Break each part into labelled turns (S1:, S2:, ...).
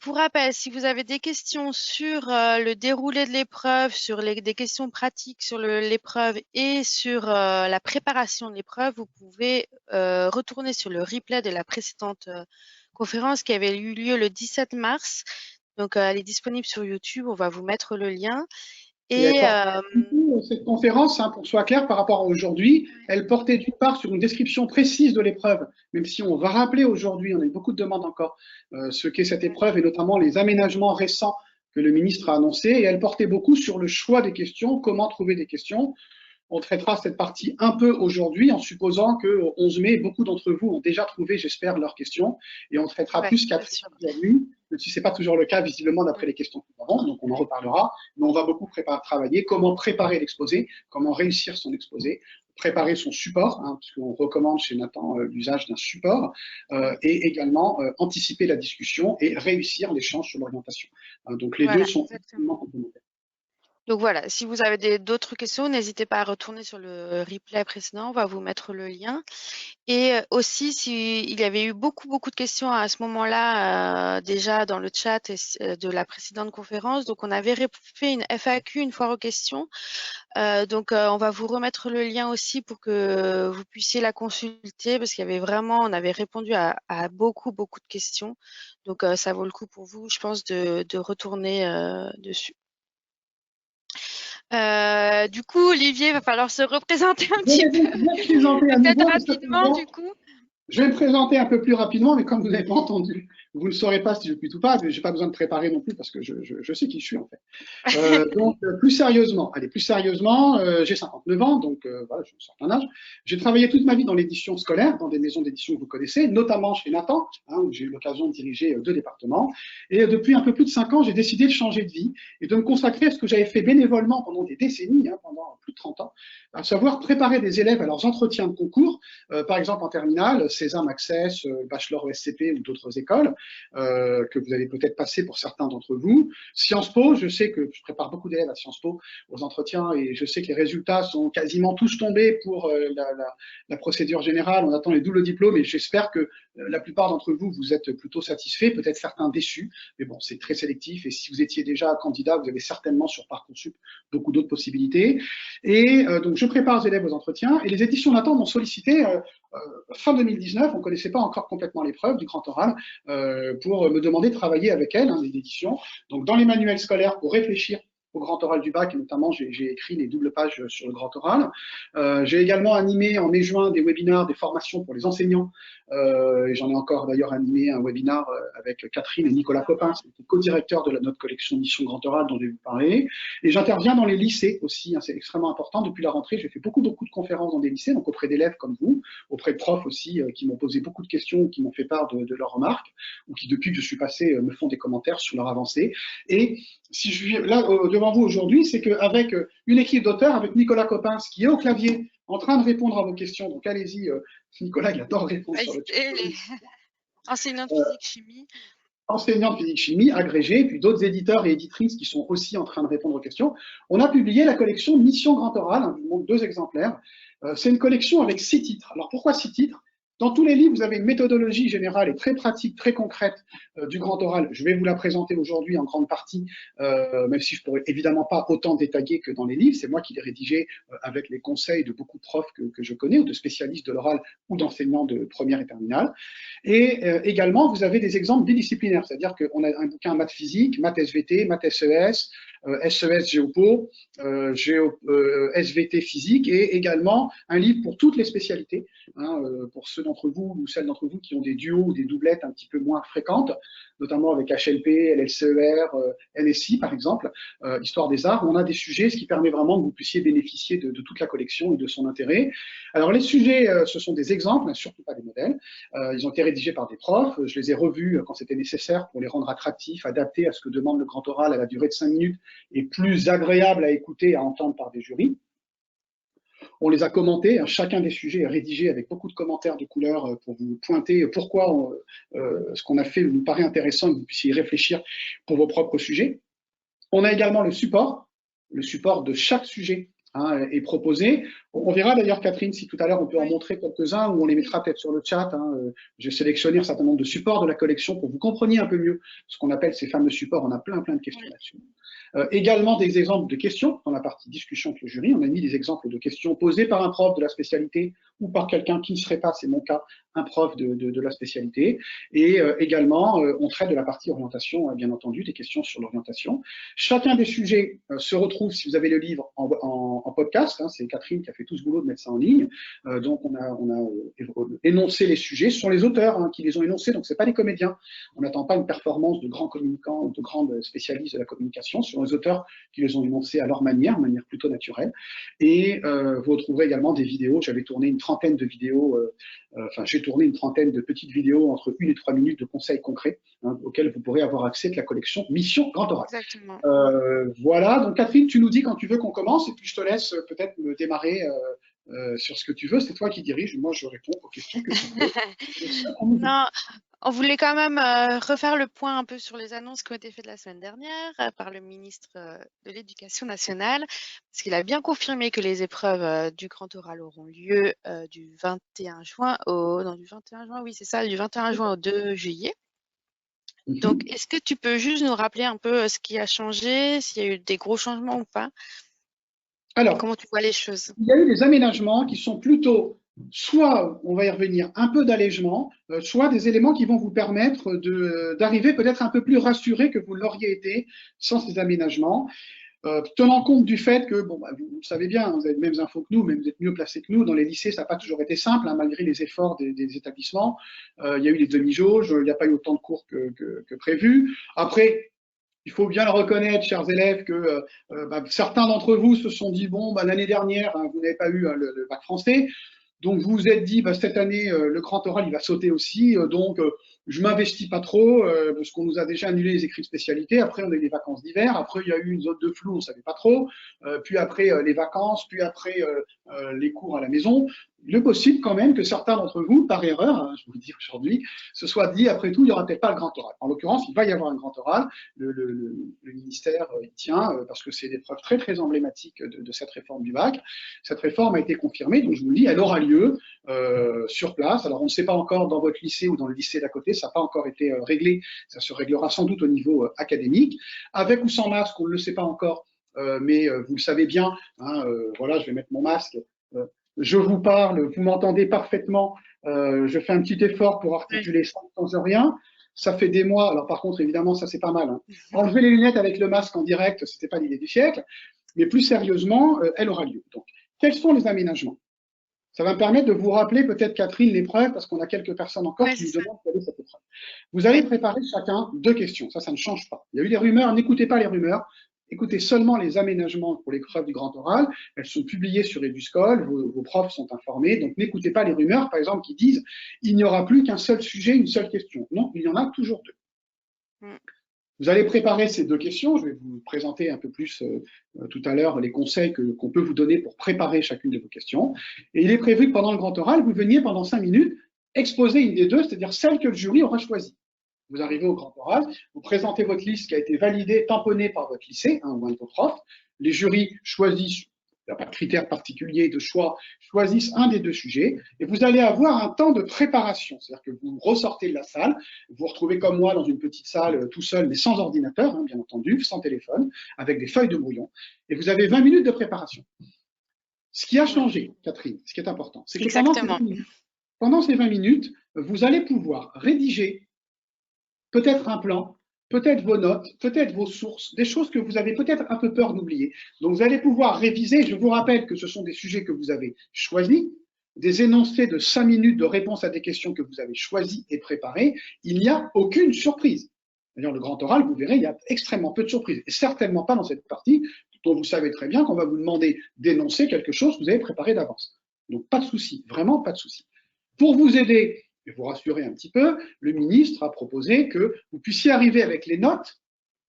S1: Pour rappel, si vous avez des questions sur le déroulé de l'épreuve, sur des questions pratiques sur l'épreuve et sur la préparation de l'épreuve, vous pouvez retourner sur le replay de la précédente conférence qui avait eu lieu le 17 mars. Donc, elle est disponible sur YouTube. On va vous mettre le lien.
S2: Et elle
S1: Et
S2: porte, cette conférence, hein, pour que ce soit clair par rapport à aujourd'hui, elle portait d'une part sur une description précise de l'épreuve, même si on va rappeler aujourd'hui, on a eu beaucoup de demandes encore, ce qu'est cette épreuve et notamment les aménagements récents que le ministre a annoncés. Et elle portait beaucoup sur le choix des questions, comment trouver des questions. On traitera cette partie un peu aujourd'hui en supposant qu'au 11 mai, beaucoup d'entre vous ont déjà trouvé, j'espère, leurs questions. Et on traitera
S1: ouais,
S2: plus
S1: bien
S2: qu'après
S1: sûr.
S2: aujourd'hui, même si ce n'est pas toujours le cas visiblement d'après
S1: Mm.
S2: les questions que nous avons, donc on en reparlera. Mais on va beaucoup travailler comment préparer l'exposé, comment réussir son exposé, préparer son support, hein, puisqu'on recommande chez Nathan l'usage d'un support, et également anticiper la discussion et réussir l'échange sur l'orientation. Donc les deux
S1: Voilà,
S2: sont
S1: exactement.
S2: extrêmement complémentaires.
S1: Donc voilà, si vous avez d'autres questions, n'hésitez pas à retourner sur le replay précédent, on va vous mettre le lien. Et aussi, il y avait eu beaucoup de questions à ce moment-là déjà dans le chat de la précédente conférence. Donc on avait fait une FAQ, une foire aux questions. Donc on va vous remettre le lien aussi pour que vous puissiez la consulter parce qu'il y avait vraiment, on avait répondu à beaucoup de questions. Donc ça vaut le coup pour vous, je pense, de retourner dessus. Du coup, Olivier, va falloir se représenter un
S2: Je
S1: petit
S2: vais
S1: peu,
S2: donc me présenter à
S1: peut-être
S2: nouveau, mais
S1: rapidement,
S2: certainement
S1: du coup.
S2: je vais me présenter un peu plus rapidement, mais comme vous n'avez pas entendu, vous ne saurez pas si je puis ou pas, mais je n'ai pas besoin de préparer non plus parce que je sais qui je suis en fait. Plus sérieusement, allez, plus sérieusement, j'ai 59 ans, donc voilà, j'ai un certain âge. J'ai travaillé toute ma vie dans l'édition scolaire, dans des maisons d'édition que vous connaissez, notamment chez Nathan, hein, où j'ai eu l'occasion de diriger 2 départements. Et depuis un peu plus de 5 ans, j'ai décidé de changer de vie et de me consacrer à ce que j'avais fait bénévolement pendant des décennies, hein, pendant plus de 30 ans, à savoir préparer des élèves à leurs entretiens de concours, par exemple en terminale, Sésame Access, Bachelor ESCP ou d'autres écoles, que vous allez peut-être passer pour certains d'entre vous. Sciences Po, je sais que je prépare beaucoup d'élèves à Sciences Po aux entretiens et je sais que les résultats sont quasiment tous tombés pour la procédure générale. On attend les doubles diplômes et j'espère que la plupart d'entre vous, vous êtes plutôt satisfaits, peut-être certains déçus, mais bon, c'est très sélectif et si vous étiez déjà candidat, vous avez certainement sur Parcoursup beaucoup d'autres possibilités. Et donc, je prépare les élèves aux entretiens et les éditions Nathan m'ont sollicité fin 2019, on ne connaissait pas encore complètement l'épreuve du grand oral, pour me demander de travailler avec elles, hein, les éditions. Donc, dans les manuels scolaires, pour réfléchir au grand oral du bac, et notamment j'ai écrit les doubles pages sur le grand oral. J'ai également animé en mai-juin des webinars, des formations pour les enseignants, et j'en ai encore d'ailleurs animé un webinar avec Catherine et Nicolas Copin, co-directeur de notre collection Mission Grand Oral dont je vais vous parler. Et j'interviens dans les lycées aussi, hein, c'est extrêmement important. Depuis la rentrée, j'ai fait beaucoup de conférences dans des lycées, donc auprès d'élèves comme vous, auprès de profs aussi qui m'ont posé beaucoup de questions, qui m'ont fait part de leurs remarques, ou qui depuis que je suis passé me font des commentaires sur leur avancée. Et si je suis là devant vous aujourd'hui, c'est qu'avec une équipe d'auteurs, avec Nicolas Copins qui est au clavier en train de répondre à vos questions, donc allez-y, Nicolas, il adore répondre sur le chat.
S1: Enseignant de physique-chimie.
S2: Enseignant de physique-chimie, agrégé, puis d'autres éditeurs et éditrices qui sont aussi en train de répondre aux questions. On a publié la collection Mission Grand Oral, hein, je vous montre 2 exemplaires. C'est une collection avec 6 titres. Alors pourquoi 6 titres? Dans tous les livres, vous avez une méthodologie générale et très pratique, très concrète du grand oral. Je vais vous la présenter aujourd'hui en grande partie, même si je ne pourrais évidemment pas autant détailler que dans les livres. C'est moi qui l'ai rédigé avec les conseils de beaucoup de profs que je connais, ou de spécialistes de l'oral ou d'enseignants de première et terminale. Et également, vous avez des exemples bidisciplinaires, c'est-à-dire qu'on a un bouquin maths physique, maths SVT, maths SES, SES Géopo, SVT physique, et également un livre pour toutes les spécialités, hein, pour ceux d'entre vous ou celles d'entre vous qui ont des duos ou des doublettes un petit peu moins fréquentes, notamment avec HLP, LLCER, NSI par exemple, Histoire des arts, où on a des sujets, ce qui permet vraiment que vous puissiez bénéficier de toute la collection et de son intérêt. Alors les sujets, ce sont des exemples, hein, surtout pas des modèles. Ils ont été rédigés par des profs, je les ai revus quand c'était nécessaire pour les rendre attractifs, adaptés à ce que demande le grand oral à la durée de 5 minutes et plus agréable à écouter et à entendre par des jurys. On les a commentés, chacun des sujets est rédigé avec beaucoup de commentaires de couleur pour vous pointer pourquoi ce qu'on a fait nous paraît intéressant et que vous puissiez y réfléchir pour vos propres sujets. On a également le support de chaque sujet hein, est proposé. On verra d'ailleurs, Catherine, si tout à l'heure on peut en
S1: Oui.
S2: montrer quelques-uns ou on les mettra peut-être sur le chat. Hein. J'ai sélectionné un certain nombre de supports de la collection pour que vous compreniez un peu mieux ce qu'on appelle ces fameux supports. On a plein de questions
S1: Oui.
S2: là-dessus. Également des exemples de questions dans la partie discussion avec le jury. On a mis des exemples de questions posées par un prof de la spécialité ou par quelqu'un qui ne serait pas, c'est mon cas, un prof de la spécialité. Et également, on traite de la partie orientation, bien entendu, des questions sur l'orientation. Chacun des sujets se retrouve, si vous avez le livre, en podcast. Hein, c'est Catherine qui a fait tout ce boulot de mettre ça en ligne. Donc, on a énoncé les sujets. Ce sont les auteurs hein, qui les ont énoncés, donc ce n'est pas les comédiens. On n'attend pas une performance de grands communicants ou de grands spécialistes de la communication. Ce sont les auteurs qui les ont énoncés à leur manière plutôt naturelle. Et vous retrouverez également des vidéos. J'avais tourné une trentaine de vidéos, j'ai tourné une trentaine de petites vidéos entre 1 et 3 minutes de conseils concrets hein, auxquels vous pourrez avoir accès de la collection Mission Grand Oral.
S1: Exactement.
S2: Voilà, donc Catherine, tu nous dis quand tu veux qu'on commence et puis je te laisse peut-être me démarrer sur ce que tu veux. C'est toi qui dirige, moi je réponds aux questions que tu veux.
S1: Non, on voulait quand même refaire le point un peu sur les annonces qui ont été faites la semaine dernière par le ministre de l'Éducation nationale, parce qu'il a bien confirmé que les épreuves du grand oral auront lieu du 21 juin du 21 juin, oui c'est ça, du 21 juin au 2 juillet. Donc, est-ce que tu peux juste nous rappeler un peu ce qui a changé, s'il y a eu des gros changements ou pas?
S2: Alors,
S1: et comment tu vois les choses?
S2: Il y a eu des aménagements qui sont plutôt, soit, on va y revenir, un peu d'allègement, soit des éléments qui vont vous permettre d'arriver peut-être un peu plus rassuré que vous l'auriez été sans ces aménagements. Tenant compte du fait que, bon, bah, vous savez bien, vous avez les mêmes infos que nous, mais vous êtes mieux placés que nous. Dans les lycées, ça n'a pas toujours été simple, hein, malgré les efforts des établissements. Il y a eu les demi-jauges, il n'y a pas eu autant de cours que prévu. Après, il faut bien le reconnaître, chers élèves, que certains d'entre vous se sont dit, bon, l'année dernière, hein, vous n'avez pas eu le bac français. Donc vous vous êtes dit, cette année, le grand oral, il va sauter aussi, donc je m'investis pas trop, parce qu'on nous a déjà annulé les écrits de spécialité, après on a eu les vacances d'hiver, après il y a eu une zone de flou, on savait pas trop, puis après les vacances, puis après les cours à la maison. Il est possible quand même que certains d'entre vous, par erreur, hein, je vous le dis aujourd'hui, se soient dit, après tout, il n'y aura peut-être pas le grand oral. En l'occurrence, il va y avoir un grand oral, le ministère y tient, parce que c'est des preuves très emblématiques de cette réforme du bac. Cette réforme a été confirmée, donc je vous le dis, elle aura lieu sur place. Alors on ne sait pas encore dans votre lycée ou dans le lycée d'à côté, ça n'a pas encore été réglé, ça se réglera sans doute au niveau académique. Avec ou sans masque, on ne le sait pas encore, mais vous le savez bien, hein, voilà, je vais mettre mon masque. Je vous parle, vous m'entendez parfaitement, je fais un petit effort pour articuler sans rien. Ça fait des mois, alors par contre, évidemment, ça c'est pas mal. Hein. Enlever les lunettes avec le masque en direct, c'était pas l'idée du siècle, mais plus sérieusement, elle aura lieu. Donc, quels sont les aménagements? Ça va me permettre de vous rappeler peut-être, Catherine, l'épreuve, parce qu'on a quelques personnes encore qui nous demandent quelle est cette épreuve. Vous allez préparer chacun 2 questions, ça ne change pas. Il y a eu des rumeurs, n'écoutez pas les rumeurs, écoutez seulement les aménagements pour l'épreuve du grand oral. Elles sont publiées sur Eduscol, vos profs sont informés, donc n'écoutez pas les rumeurs, par exemple, qui disent il n'y aura plus qu'un seul sujet, une seule question. Non, il y en a toujours 2. Vous allez préparer ces 2 questions. Je vais vous présenter un peu plus tout à l'heure les conseils qu'on peut vous donner pour préparer chacune de vos questions. Et il est prévu que pendant le grand oral, vous veniez pendant 5 minutes exposer une des 2, c'est-à-dire celle que le jury aura choisie. Vous arrivez au grand oral, vous présentez votre liste qui a été validée, tamponnée par votre lycée, ou un de vos profs. Les jurys choisissent, il n'y a pas de critère particulier de choix, choisissent un des 2 sujets, et vous allez avoir un temps de préparation. C'est-à-dire que vous ressortez de la salle, vous vous retrouvez comme moi dans une petite salle, tout seul, mais sans ordinateur, hein, bien entendu, sans téléphone, avec des feuilles de brouillon, et vous avez 20 minutes de préparation. Ce qui a changé, Catherine, ce qui est important, c'est que pendant ces 20 minutes, vous allez pouvoir rédiger peut-être un plan, peut-être vos notes, peut-être vos sources, des choses que vous avez peut-être un peu peur d'oublier. Donc vous allez pouvoir réviser, je vous rappelle que ce sont des sujets que vous avez choisis, des énoncés de 5 minutes de réponse à des questions que vous avez choisis et préparées, il n'y a aucune surprise. D'ailleurs, le grand oral, vous verrez, il y a extrêmement peu de surprises, et certainement pas dans cette partie, dont vous savez très bien qu'on va vous demander d'énoncer quelque chose que vous avez préparé d'avance. Donc pas de souci, vraiment pas de souci. Pour vous aider, et vous rassurer un petit peu, le ministre a proposé que vous puissiez arriver avec les notes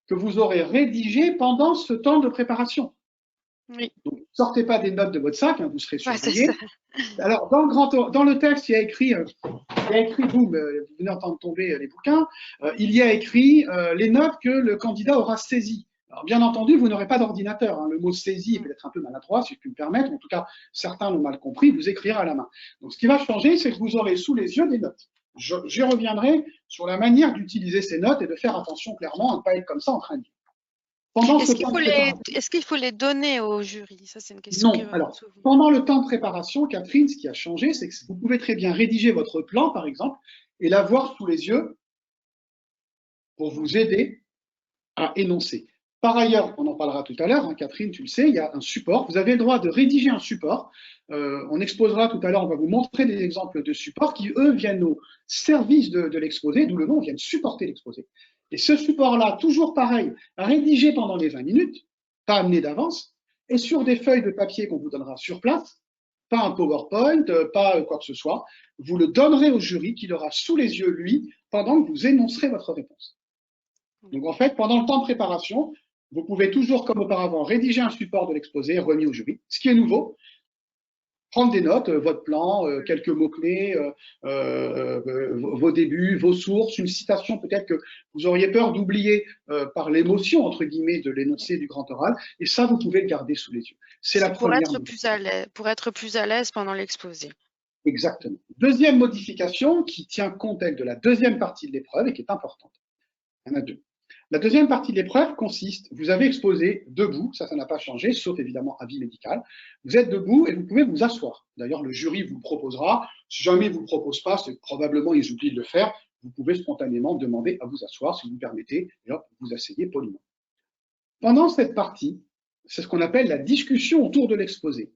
S2: que vous aurez rédigées pendant ce temps de préparation.
S1: Oui.
S2: Donc, ne sortez pas des notes de votre sac, hein, vous serez surveillés. Alors, dans le texte, il y a écrit, vous venez d'entendre tomber les bouquins, il y a écrit les notes que le candidat aura saisies. Alors, bien entendu, vous n'aurez pas d'ordinateur, hein. Le mot saisie est peut-être un peu maladroit, si je puis me permettre. En tout cas, certains l'ont mal compris. Vous écrirez à la main. Donc, ce qui va changer, c'est que vous aurez sous les yeux des notes. J'y reviendrai sur la manière d'utiliser ces notes et de faire attention clairement à ne pas être comme ça en train de lire. Pendant ce temps de préparation,
S1: Est-ce qu'il faut les donner au jury? Ça, c'est une question qui
S2: non.
S1: revient
S2: Alors,
S1: souvent.
S2: pendant le temps de préparation, Catherine, ce qui a changé, c'est que vous pouvez très bien rédiger votre plan, par exemple, et l'avoir sous les yeux pour vous aider à énoncer. Par ailleurs, on en parlera tout à l'heure, hein, Catherine, tu le sais, il y a un support. Vous avez le droit de rédiger un support. On exposera tout à l'heure, on va vous montrer des exemples de supports qui, eux, viennent au service de l'exposé, d'où le nom, viennent supporter l'exposé. Et ce support-là, toujours pareil, rédigé pendant les 20 minutes, pas amené d'avance, et sur des feuilles de papier qu'on vous donnera sur place, pas un PowerPoint, pas quoi que ce soit, vous le donnerez au jury qui l'aura sous les yeux, lui, pendant que vous énoncerez votre réponse. Donc en fait, pendant le temps de préparation, vous pouvez toujours, comme auparavant, rédiger un support de l'exposé remis au jury. Ce qui est nouveau, prendre des notes, votre plan, quelques mots-clés, vos débuts, vos sources, une citation peut-être que vous auriez peur d'oublier par l'émotion, entre guillemets, de l'énoncé du grand oral. Et ça, vous pouvez le garder sous les yeux. C'est la première modification.
S1: Pour être plus à l'aise pendant l'exposé.
S2: Exactement. Deuxième modification qui tient compte, elle, de la deuxième partie de l'épreuve et qui est importante. Il y en a deux. La deuxième partie de l'épreuve consiste, vous avez exposé debout, ça n'a pas changé, sauf évidemment avis médical. Vous êtes debout et vous pouvez vous asseoir. D'ailleurs, le jury vous le proposera. Si jamais il ne vous le propose pas, c'est probablement ils oublient de le faire. Vous pouvez spontanément demander à vous asseoir, si vous me permettez, et hop, vous asseyez poliment. Pendant cette partie, c'est ce qu'on appelle la discussion autour de l'exposé.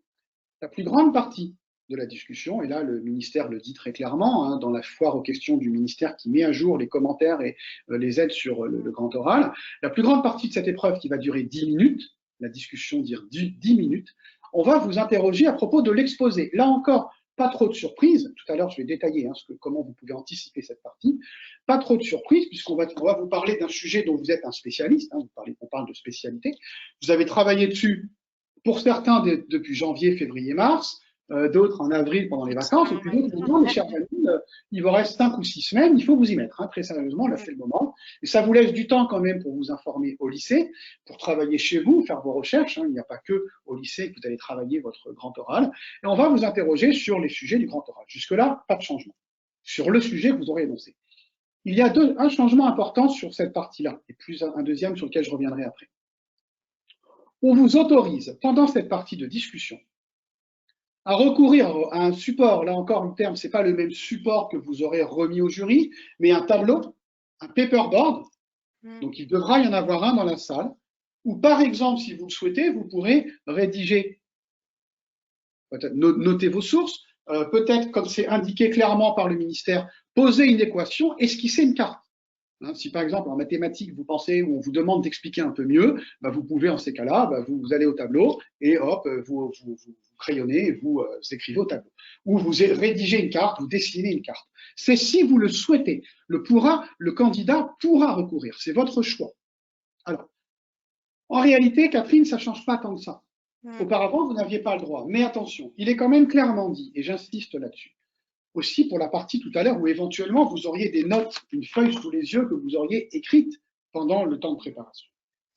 S2: La plus grande partie de la discussion, et là le ministère le dit très clairement, hein, dans la foire aux questions du ministère qui met à jour les commentaires et les aides sur le grand oral, la plus grande partie de cette épreuve qui va durer 10 minutes, la discussion dure 10 minutes, on va vous interroger à propos de l'exposé. Là encore, pas trop de surprises, tout à l'heure je vais détailler hein, comment vous pouvez anticiper cette partie, pas trop de surprises puisqu'on va vous parler d'un sujet dont vous êtes un spécialiste, hein, on parle de spécialité, vous avez travaillé dessus pour certains depuis janvier, février, mars, d'autres en avril pendant les vacances, et puis d'autres maintenant, mes chers amis, il vous reste 5 ou 6 semaines, il faut vous y mettre, hein, très sérieusement, là c'est le moment. Et ça vous laisse du temps quand même pour vous informer au lycée, pour travailler chez vous, faire vos recherches, hein, il n'y a pas que au lycée que vous allez travailler votre grand oral, et on va vous interroger sur les sujets du grand oral. Jusque-là, pas de changement. Sur le sujet que vous aurez énoncé. Il y a un changement important sur cette partie-là, et plus un deuxième sur lequel je reviendrai après. On vous autorise, pendant cette partie de discussion, à recourir à un support, là encore le terme, ce n'est pas le même support que vous aurez remis au jury, mais un tableau, un paperboard, donc il devra y en avoir un dans la salle, ou par exemple, si vous le souhaitez, vous pourrez rédiger, peut-être noter vos sources, peut-être, comme c'est indiqué clairement par le ministère, poser une équation, esquisser une carte. Hein, si par exemple en mathématiques vous pensez ou on vous demande d'expliquer un peu mieux, bah, vous pouvez en ces cas-là, bah, vous allez au tableau et hop, vous crayonnez et vous écrivez au tableau. Ou vous rédigez une carte, vous dessinez une carte. C'est si vous le souhaitez. Le candidat pourra recourir. C'est votre choix. Alors, en réalité, Catherine, ça ne change pas tant que ça. Auparavant, vous n'aviez pas le droit. Mais attention, il est quand même clairement dit, et j'insiste là-dessus, aussi pour la partie tout à l'heure où éventuellement vous auriez des notes, une feuille sous les yeux que vous auriez écrite pendant le temps de préparation.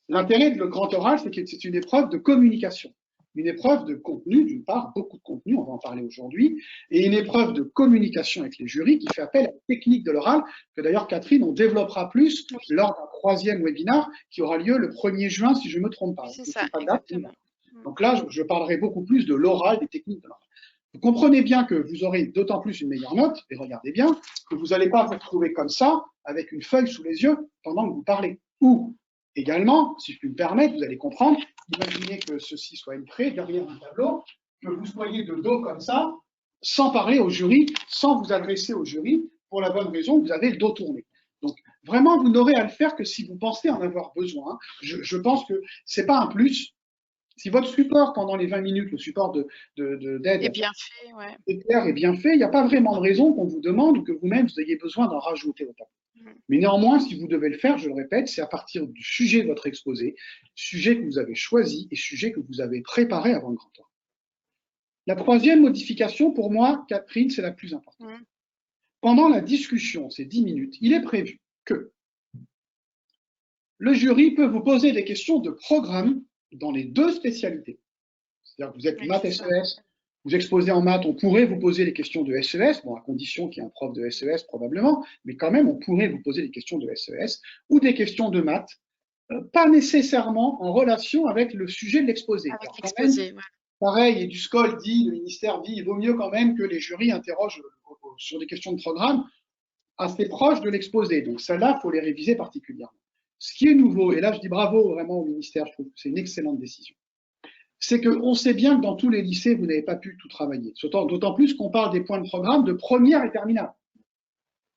S2: L'intérêt de le grand oral, c'est que c'est une épreuve de communication, une épreuve de contenu, d'une part, beaucoup de contenu, on va en parler aujourd'hui, et une épreuve de communication avec les jurys qui fait appel à la technique de l'oral, que d'ailleurs Catherine, on développera plus lors d'un 3e webinaire qui aura lieu le 1er juin, si je ne me trompe pas.
S1: C'est ça, exactement.
S2: Donc là, je parlerai beaucoup plus de l'oral, des techniques de l'oral. Vous comprenez bien que vous aurez d'autant plus une meilleure note, et regardez bien, que vous n'allez pas vous retrouver comme ça, avec une feuille sous les yeux, pendant que vous parlez. Ou, également, si je puis me permettre, vous allez comprendre, imaginez que ceci soit écrit derrière un tableau, que vous soyez de dos comme ça, sans parler au jury, sans vous adresser au jury, pour la bonne raison que vous avez le dos tourné. Donc, vraiment, vous n'aurez à le faire que si vous pensez en avoir besoin. Je pense que ce n'est pas un plus. Si votre support pendant les 20 minutes, le support d'aide
S1: est bien fait, ouais.
S2: est clair et bien fait, il n'y a pas vraiment de raison qu'on vous demande ou que vous-même vous ayez besoin d'en rajouter au tableau. Mais néanmoins, si vous devez le faire, je le répète, c'est à partir du sujet de votre exposé, sujet que vous avez choisi et sujet que vous avez préparé avant le grand temps. La troisième modification, pour moi, Catherine, c'est la plus importante. Pendant la discussion, ces 10 minutes, il est prévu que le jury peut vous poser des questions de programme dans les deux spécialités. C'est-à-dire que vous êtes maths SES, vous exposez en maths, on pourrait vous poser les questions de SES, bon, à condition qu'il y ait un prof de SES probablement, mais quand même, on pourrait vous poser des questions de SES ou des questions de maths, pas nécessairement en relation avec le sujet de l'exposé.
S1: Avec l'exposé, ouais.
S2: Pareil, et du SCOL dit, le ministère dit, il vaut mieux quand même que les jurys interrogent sur des questions de programme assez proches de l'exposé. Donc, celles-là, il faut les réviser particulièrement. Ce qui est nouveau, et là, je dis bravo vraiment au ministère, je trouve que c'est une excellente décision, c'est qu'on sait bien que dans tous les lycées, vous n'avez pas pu tout travailler. D'autant plus qu'on parle des points de programme de première et terminale.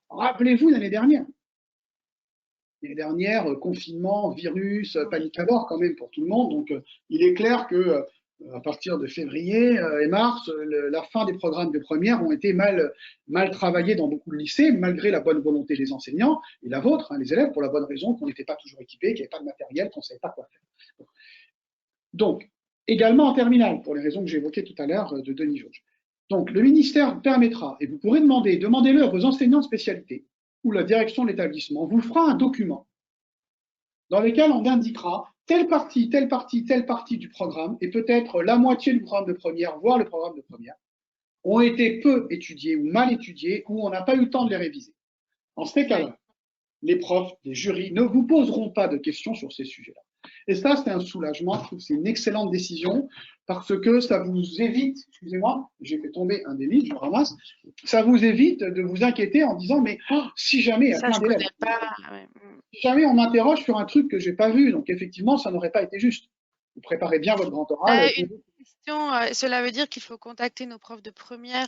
S2: Rappelez-vous l'année dernière. L'année dernière, confinement, virus, panique à bord quand même pour tout le monde. Donc, il est clair que à partir de février et mars, la fin des programmes de première ont été mal travaillés dans beaucoup de lycées, malgré la bonne volonté des enseignants et la vôtre, les élèves, pour la bonne raison qu'on n'était pas toujours équipés, qu'il n'y avait pas de matériel, qu'on ne savait pas quoi faire. Donc, également en terminale, pour les raisons que j'évoquais tout à l'heure de Denis Jauge. Donc, le ministère permettra, et vous pourrez demandez-le à vos enseignants de spécialité ou la direction de l'établissement, vous fera un document dans lequel on indiquera telle partie, telle partie, telle partie du programme, et peut-être la moitié du programme de première, voire le programme de première, ont été peu étudiés ou mal étudiés, ou on n'a pas eu le temps de les réviser. En ces cas-là, les profs, les jurys ne vous poseront pas de questions sur ces sujets-là. Et ça, c'est un soulagement. Je trouve que c'est une excellente décision parce que ça vous évite, excusez-moi, j'ai fait tomber un des livres, je ramasse, ça vous évite de vous inquiéter en disant, mais si jamais, il y a plein d'élèves, si jamais on m'interroge sur un truc que je n'ai pas vu, donc effectivement, ça n'aurait pas été juste. Vous préparez bien votre grand oral.
S1: Une question, cela veut dire qu'il faut contacter nos profs de première?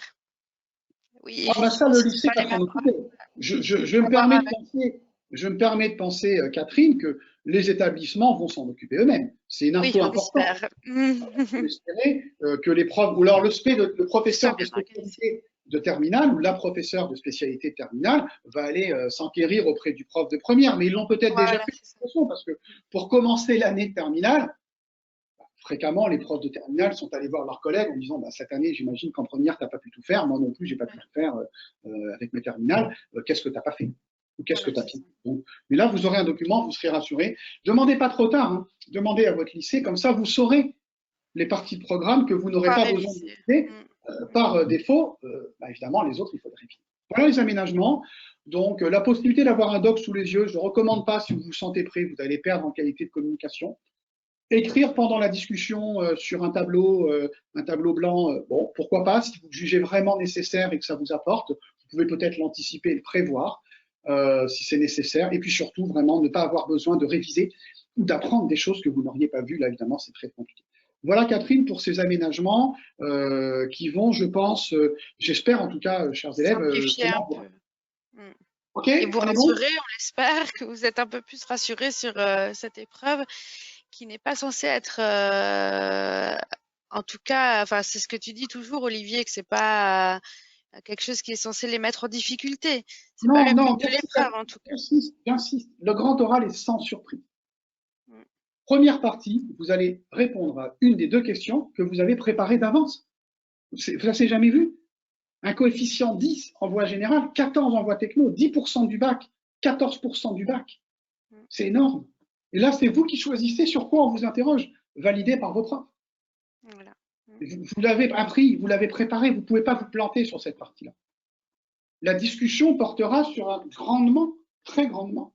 S1: Oui,
S2: ah, ben ça, le lycée va s'en occuper. Je me permets de penser, Catherine, que les établissements vont s'en occuper eux-mêmes. C'est une info importante. On espérer que les profs, ou alors le professeur de spécialité de terminale ou la professeure de spécialité de terminale va aller s'enquérir auprès du prof de première, mais ils l'ont peut-être déjà fait de toute façon, parce que pour commencer l'année de terminale, fréquemment, les profs de terminale sont allés voir leurs collègues en disant bah, cette année, j'imagine qu'en première, tu n'as pas pu tout faire. Moi non plus, je n'ai pas pu tout faire avec mes terminales. Qu'est-ce que tu n'as pas fait? Ou qu'est-ce que tu as fait? Donc, mais là, vous aurez un document, vous serez rassuré. Demandez pas trop tard. Hein. Demandez à votre lycée, comme ça, vous saurez les parties de programme que vous n'aurez pas besoin de réviser par défaut. Bah, évidemment, les autres, il faut les réviser. Voilà les aménagements. Donc, la possibilité d'avoir un doc sous les yeux, je ne recommande pas si vous vous sentez prêt, vous allez perdre en qualité de communication. Écrire pendant la discussion sur un tableau blanc, bon, pourquoi pas, si vous le jugez vraiment nécessaire et que ça vous apporte, vous pouvez peut-être l'anticiper et le prévoir si c'est nécessaire. Et puis surtout, vraiment, ne pas avoir besoin de réviser ou d'apprendre des choses que vous n'auriez pas vues. Là, évidemment, c'est très compliqué. Voilà, Catherine, pour ces aménagements qui vont, je pense, j'espère en tout cas, chers élèves,
S1: et vous rassurer, on l'espère, que vous êtes un peu plus rassurés sur cette épreuve qui n'est pas censée être, en tout cas, enfin c'est ce que tu dis toujours, Olivier, que c'est pas quelque chose qui est censé les mettre en difficulté. C'est pas le but de l'épreuve, en tout cas.
S2: J'insiste, le grand oral est sans surprise. Première partie, vous allez répondre à une des deux questions que vous avez préparées d'avance. Ça s'est jamais vu. Un coefficient 10 en voie générale, 14 en voie techno, 10% du bac, 14% du bac. C'est énorme. Et là, c'est vous qui choisissez sur quoi on vous interroge, validé par vos profs. Voilà. Vous l'avez appris, vous l'avez préparé, vous ne pouvez pas vous planter sur cette partie-là. La discussion portera sur grandement, très grandement,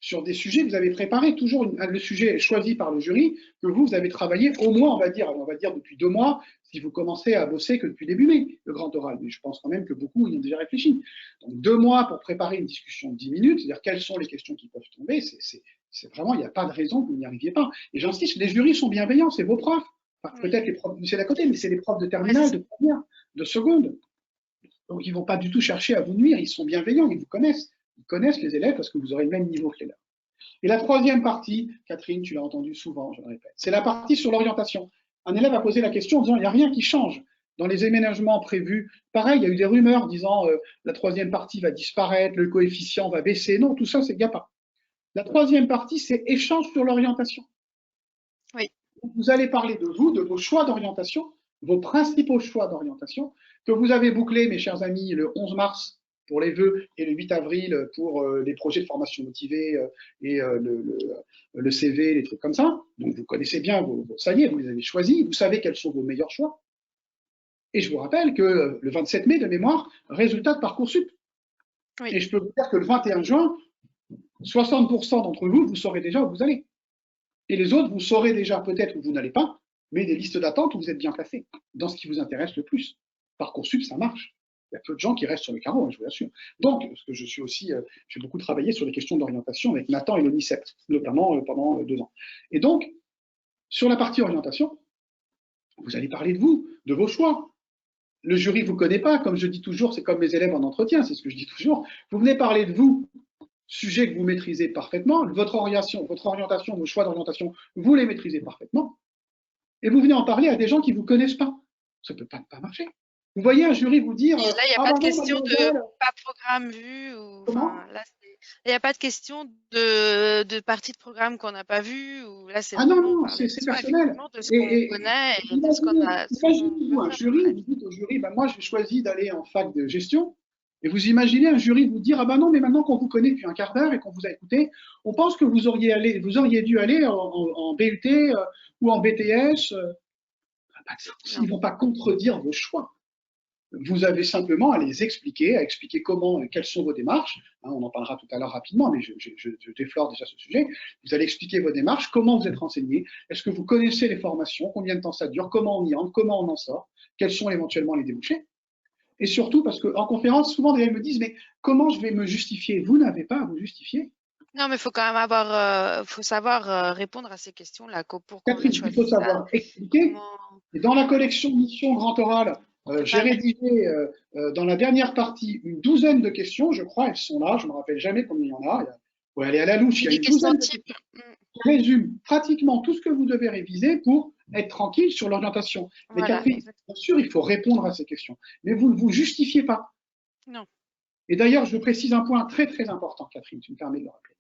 S2: sur des sujets que vous avez préparés, toujours le sujet choisi par le jury, que vous avez travaillé au moins, on va dire depuis 2 mois, si vous commencez à bosser que depuis début mai, le grand oral. Mais je pense quand même que beaucoup y ont déjà réfléchi. Donc 2 mois pour préparer une discussion de 10 minutes, c'est-à-dire quelles sont les questions qui peuvent tomber, c'est vraiment, il n'y a pas de raison que vous n'y arriviez pas. Et j'insiste, les jurys sont bienveillants, c'est vos profs. Enfin, peut-être les profs du lycée d'à côté, mais c'est les profs de terminale, de première, de seconde. Donc ils ne vont pas du tout chercher à vous nuire, ils sont bienveillants, ils vous connaissent. Ils connaissent les élèves parce que vous aurez le même niveau que les leurs. Et la troisième partie, Catherine, tu l'as entendu souvent, je le répète, c'est la partie sur l'orientation. Un élève a posé la question en disant il n'y a rien qui change dans les aménagements prévus. Pareil, il y a eu des rumeurs disant la troisième partie va disparaître, le coefficient va baisser. Non, tout ça, c'est GAPA. La troisième partie, c'est échange sur l'orientation.
S1: Oui.
S2: Vous allez parler de vous, de vos choix d'orientation, vos principaux choix d'orientation, que vous avez bouclés, mes chers amis, le 11 mars pour les vœux et le 8 avril pour les projets de formation motivée et le CV, les trucs comme ça. Donc vous connaissez bien, ça y est, vous les avez choisis, vous savez quels sont vos meilleurs choix. Et je vous rappelle que le 27 mai de mémoire, résultat de Parcoursup.
S1: Oui.
S2: Et je peux vous dire que le 21 juin, 60% d'entre vous, vous saurez déjà où vous allez. Et les autres, vous saurez déjà peut-être où vous n'allez pas, mais des listes d'attente où vous êtes bien placé, dans ce qui vous intéresse le plus. Parcoursup, ça marche. Il y a peu de gens qui restent sur le carreau, hein, je vous l'assure. Donc, parce que je suis aussi, j'ai beaucoup travaillé sur les questions d'orientation avec Nathan et l'ONICEP, notamment pendant 2 ans. Et donc, sur la partie orientation, vous allez parler de vous, de vos choix. Le jury ne vous connaît pas, comme je dis toujours, c'est comme mes élèves en entretien, c'est ce que je dis toujours. Vous venez parler de vous, sujet que vous maîtrisez parfaitement, votre orientation, vos choix d'orientation, vous les maîtrisez parfaitement, et vous venez en parler à des gens qui ne vous connaissent pas. Ça ne peut pas marcher. Vous voyez un jury vous dire.
S1: Et là, il n'y a pas de question de pas programme vu. Là, il n'y a pas de question de partie de programme qu'on n'a pas vu. Là, c'est
S2: non, c'est personnel.
S1: De ce qu'on connaît et de ce qu'on a.
S2: Imaginez-vous un jury, vous dites au jury, moi, j'ai choisi d'aller en fac de gestion. Et vous imaginez un jury vous dire, non, mais maintenant qu'on vous connaît depuis un quart d'heure et qu'on vous a écouté, on pense que vous auriez dû aller en BUT ou en BTS. Ils ne vont pas contredire vos choix. Vous avez simplement à les expliquer, à expliquer quelles sont vos démarches. On en parlera tout à l'heure rapidement, mais je déflore déjà ce sujet. Vous allez expliquer vos démarches, comment vous êtes renseigné, est-ce que vous connaissez les formations, combien de temps ça dure, comment on y entre, comment on en sort, quels sont éventuellement les débouchés. Et surtout, parce qu'en conférence, souvent, des gens me disent, mais comment je vais me justifier? Vous n'avez pas à vous justifier.
S1: Non, mais il faut quand même faut savoir répondre à ces questions-là.
S2: Catherine, il faut savoir expliquer. Et dans la collection Mission Grand Oral, j'ai rédigé dans la dernière partie une douzaine de questions, je crois, elles sont là, je ne me rappelle jamais combien il y en a. Il faut aller à la louche, il y a une douzaine de questions qui résument pratiquement tout ce que vous devez réviser pour être tranquille sur l'orientation. Mais Catherine, bien sûr, il faut répondre à ces questions, mais vous ne vous justifiez pas.
S1: Non.
S2: Et d'ailleurs, je précise un point très très important, Catherine, tu me permets de le rappeler.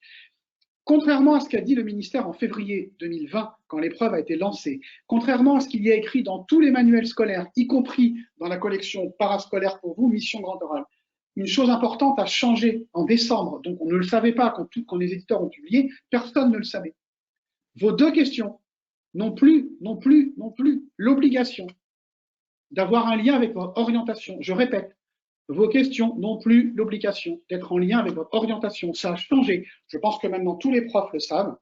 S2: Contrairement à ce qu'a dit le ministère en février 2020, quand l'épreuve a été lancée, contrairement à ce qu'il y a écrit dans tous les manuels scolaires, y compris dans la collection parascolaire pour vous, Mission Grand Oral, une chose importante a changé en décembre, donc on ne le savait pas quand les éditeurs ont publié, personne ne le savait. Vos 2 questions n'ont plus l'obligation d'avoir un lien avec votre orientation. Je répète, vos questions n'ont plus l'obligation d'être en lien avec votre orientation. Ça a changé. Je pense que maintenant tous les profs le savent.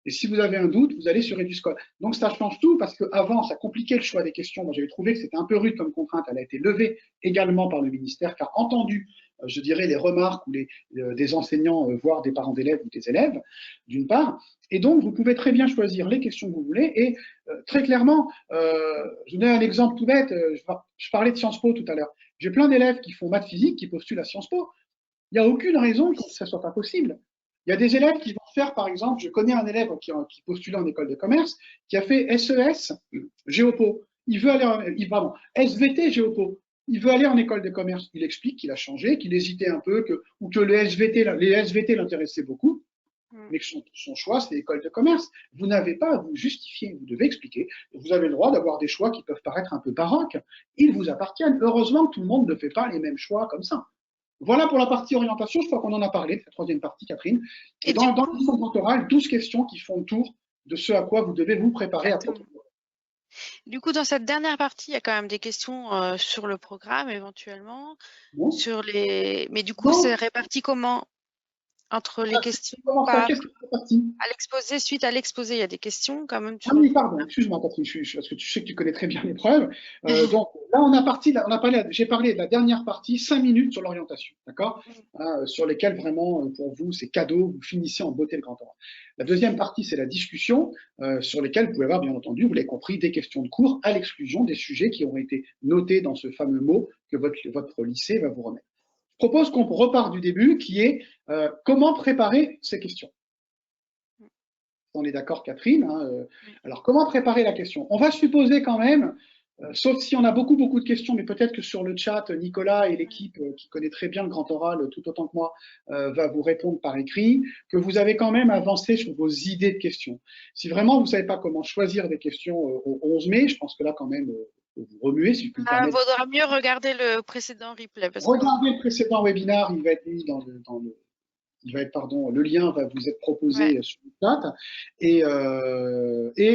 S2: Et si vous avez un doute, vous allez sur EduSchool. Donc ça change tout parce qu'avant, ça compliquait le choix des questions. Moi, j'avais trouvé que c'était un peu rude comme contrainte. Elle a été levée également par le ministère qui a entendu, je dirais, les remarques ou des enseignants, voire des parents d'élèves ou des élèves, d'une part. Et donc, vous pouvez très bien choisir les questions que vous voulez. Et très clairement, je vous donne un exemple tout bête. Je parlais de Sciences Po tout à l'heure. J'ai plein d'élèves qui font maths physique, qui postulent à Sciences Po. Il n'y a aucune raison que ça ne soit pas possible. Il y a des élèves qui vont faire, par exemple, je connais un élève qui postulait en école de commerce, qui a fait SES Géopo. Il veut aller, SVT Géopo. Il veut aller en école de commerce. Il explique qu'il a changé, qu'il hésitait un peu, ou que les SVT l'intéressaient beaucoup, mais que son choix, c'est l'école de commerce. Vous n'avez pas à vous justifier, vous devez expliquer. Vous avez le droit d'avoir des choix qui peuvent paraître un peu baroques. Ils vous appartiennent. Heureusement que tout le monde ne fait pas les mêmes choix comme ça. Voilà pour la partie orientation, je crois qu'on en a parlé de la 3e partie, Catherine. Et dans le cours doctoral, 12 questions qui font le tour de ce à quoi vous devez vous préparer à votre.
S1: Du coup, dans cette dernière partie, il y a quand même des questions sur le programme éventuellement.
S2: Bon.
S1: Mais du coup, c'est réparti comment? Entre les questions à l'exposé, suite à l'exposé, il y a des questions quand même.
S2: Ah oui, pardon, excuse-moi Catherine, parce que tu sais que tu connais très bien l'épreuve. Donc là, j'ai parlé de la dernière partie, 5 minutes sur l'orientation, d'accord, sur lesquelles vraiment, pour vous, c'est cadeau, vous finissez en beauté le grand oral. La deuxième partie, c'est la discussion, sur lesquelles vous pouvez avoir, bien entendu, vous l'avez compris, des questions de cours à l'exclusion des sujets qui ont été notés dans ce fameux mot que votre lycée va vous remettre. Je propose qu'on repart du début, qui est comment préparer ces questions. On est d'accord, Catherine. Alors, comment préparer la question? On va supposer quand même Sauf si on a beaucoup, beaucoup de questions, mais peut-être que sur le chat, Nicolas et l'équipe qui connaît très bien le grand oral tout autant que moi va vous répondre par écrit, que vous avez quand même avancé sur vos idées de questions. Si vraiment vous ne savez pas comment choisir des questions au 11 mai, je pense que là quand même, vous remuez, si je puis me
S1: Il
S2: permettre.
S1: vaudra mieux regarder le précédent replay parce que
S2: Regardez le précédent webinaire, il va être mis il va être, pardon, le lien va vous être
S1: ouais,
S2: proposé sur le chat. Et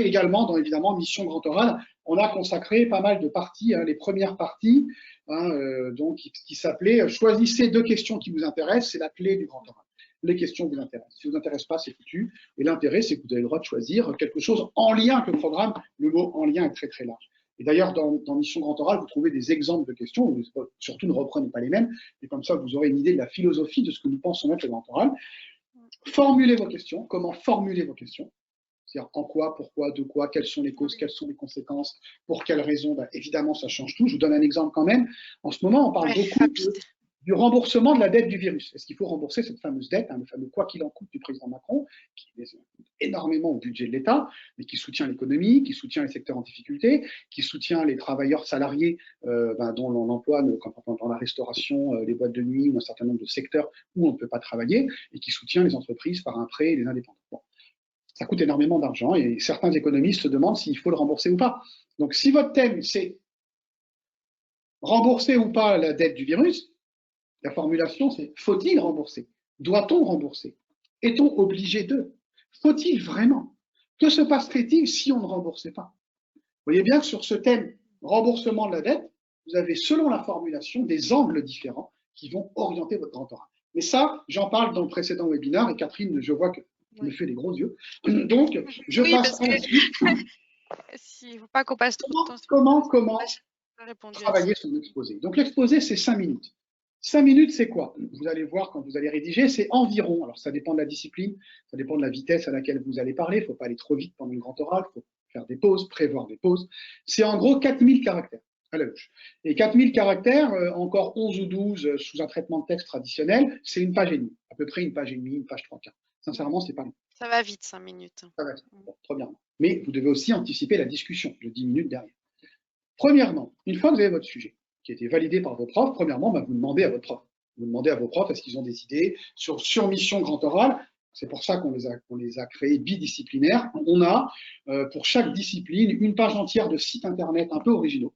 S2: également, dans évidemment Mission Grand Oral, on a consacré pas mal de parties, hein, les premières parties, hein, donc, qui s'appelaient Choisissez deux questions qui vous intéressent, c'est la clé du Grand Oral. Les questions vous intéressent. Si vous intéressent pas, c'est foutu. Et l'intérêt, c'est que vous avez le droit de choisir quelque chose en lien avec le programme. Le mot en lien est très très large. Et d'ailleurs, dans Mission Grand Oral, vous trouvez des exemples de questions. Surtout, ne reprenez pas les mêmes. Et comme ça, vous aurez une idée de la philosophie de ce que nous pensons être le Grand Oral. Formulez vos questions. Comment formuler vos questions? C'est-à-dire en quoi, pourquoi, de quoi, quelles sont les causes, quelles sont les conséquences, pour quelles raisons. Ben, évidemment, ça change tout. Je vous donne un exemple quand même. En ce moment, on parle
S1: ouais,
S2: beaucoup
S1: rapide.
S2: du remboursement de la dette du virus. Est-ce qu'il faut rembourser cette fameuse dette, hein, le fameux quoi qu'il en coûte du président Macron, qui est énormément au budget de l'État, mais qui soutient l'économie, qui soutient les secteurs en difficulté, qui soutient les travailleurs salariés dont l'emploi dans la restauration, les boîtes de nuit ou un certain nombre de secteurs où on ne peut pas travailler, et qui soutient les entreprises par un prêt et les indépendants. Bon. Ça coûte énormément d'argent et certains économistes se demandent s'il faut le rembourser ou pas. Donc si votre thème c'est rembourser ou pas la dette du virus, la formulation, c'est faut-il rembourser? Doit-on rembourser? Est-on obligé de? Faut-il vraiment? Que se passerait-il si on ne remboursait pas? Vous voyez bien que sur ce thème remboursement de la dette, vous avez, selon la formulation, des angles différents qui vont orienter votre grand oral. Mais ça, j'en parle dans le précédent webinaire et Catherine, je vois que me fait des gros yeux. Donc, je
S1: Oui,
S2: passe
S1: parce
S2: à
S1: que
S2: la suite.
S1: s'il ne faut pas qu'on passe trop de temps sur
S2: Comment
S1: j'ai répondu à ça.
S2: travailler son exposé. Donc l'exposé, c'est 5 minutes. 5 minutes, c'est quoi? Vous allez voir quand vous allez rédiger, c'est environ. Alors ça dépend de la discipline, ça dépend de la vitesse à laquelle vous allez parler. Il ne faut pas aller trop vite pendant le grand oral, il faut faire des pauses, prévoir des pauses. C'est en gros 4000 caractères à la louche. Et 4000 caractères, encore 11 ou 12 sous un traitement de texte traditionnel, c'est une page et demie. À peu près une page et demie, une page 3/4. Sincèrement, c'est pas long.
S1: Ça va vite, 5 minutes.
S2: Ça va être bon, trop bien. Mais vous devez aussi anticiper la discussion de 10 minutes derrière. Premièrement, une fois que vous avez votre sujet qui a été validé par vos profs, premièrement, vous demandez à votre prof. Vous demandez à vos profs est-ce qu'ils ont des idées sur mission grand oral. C'est pour ça qu'on les a créés bidisciplinaires. On a pour chaque discipline une page entière de sites internet un peu originaux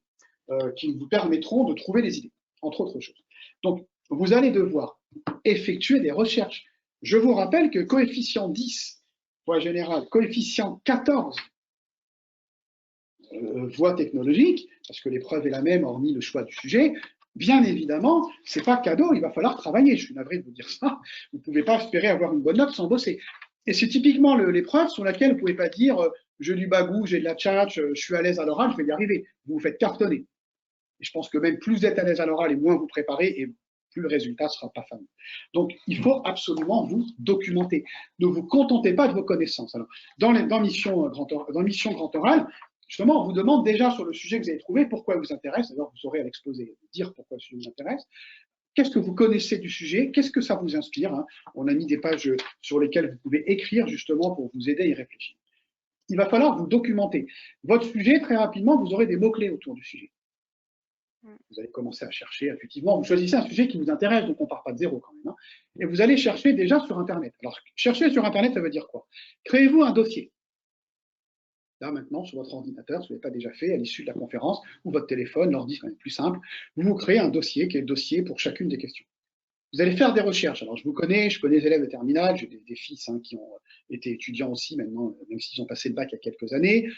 S2: qui vous permettront de trouver des idées, entre autres choses. Donc, vous allez devoir effectuer des recherches. Je vous rappelle que coefficient 10, voie générale, coefficient 14, voie technologique, parce que l'épreuve est la même, hormis le choix du sujet, bien évidemment, c'est pas cadeau, il va falloir travailler. Je suis navré de vous dire ça. Vous ne pouvez pas espérer avoir une bonne note sans bosser. Et c'est typiquement l'épreuve sur laquelle vous ne pouvez pas dire j'ai du bagou, j'ai de la tchatch, je suis à l'aise à l'oral, je vais y arriver. Vous vous faites cartonner. Et je pense que même plus vous êtes à l'aise à l'oral et moins vous préparez, et plus le résultat sera pas fameux. Donc, il faut absolument vous documenter. Ne vous contentez pas de vos connaissances. Alors, dans Mission Grand Oral, justement, on vous demande déjà sur le sujet que vous avez trouvé pourquoi il vous intéresse. D'ailleurs, vous aurez à l'exposé dire pourquoi le sujet vous intéresse. Qu'est-ce que vous connaissez du sujet? Qu'est-ce que ça vous inspire, hein? On a mis des pages sur lesquelles vous pouvez écrire justement pour vous aider à y réfléchir. Il va falloir vous documenter. Votre sujet, très rapidement, vous aurez des mots-clés autour du sujet. Vous allez commencer à chercher, effectivement, vous choisissez un sujet qui vous intéresse, donc on ne part pas de zéro quand même, hein, et vous allez chercher déjà sur Internet. Alors, chercher sur Internet, ça veut dire quoi? Créez-vous un dossier. Là, maintenant, sur votre ordinateur, si vous ne l'avez pas déjà fait, à l'issue de la conférence, ou votre téléphone, l'ordi, c'est quand même plus simple, vous créez un dossier qui est le dossier pour chacune des questions. Vous allez faire des recherches. Alors, je connais les élèves de terminale, j'ai des fils qui ont été étudiants aussi maintenant, même s'ils ont passé le bac il y a quelques années.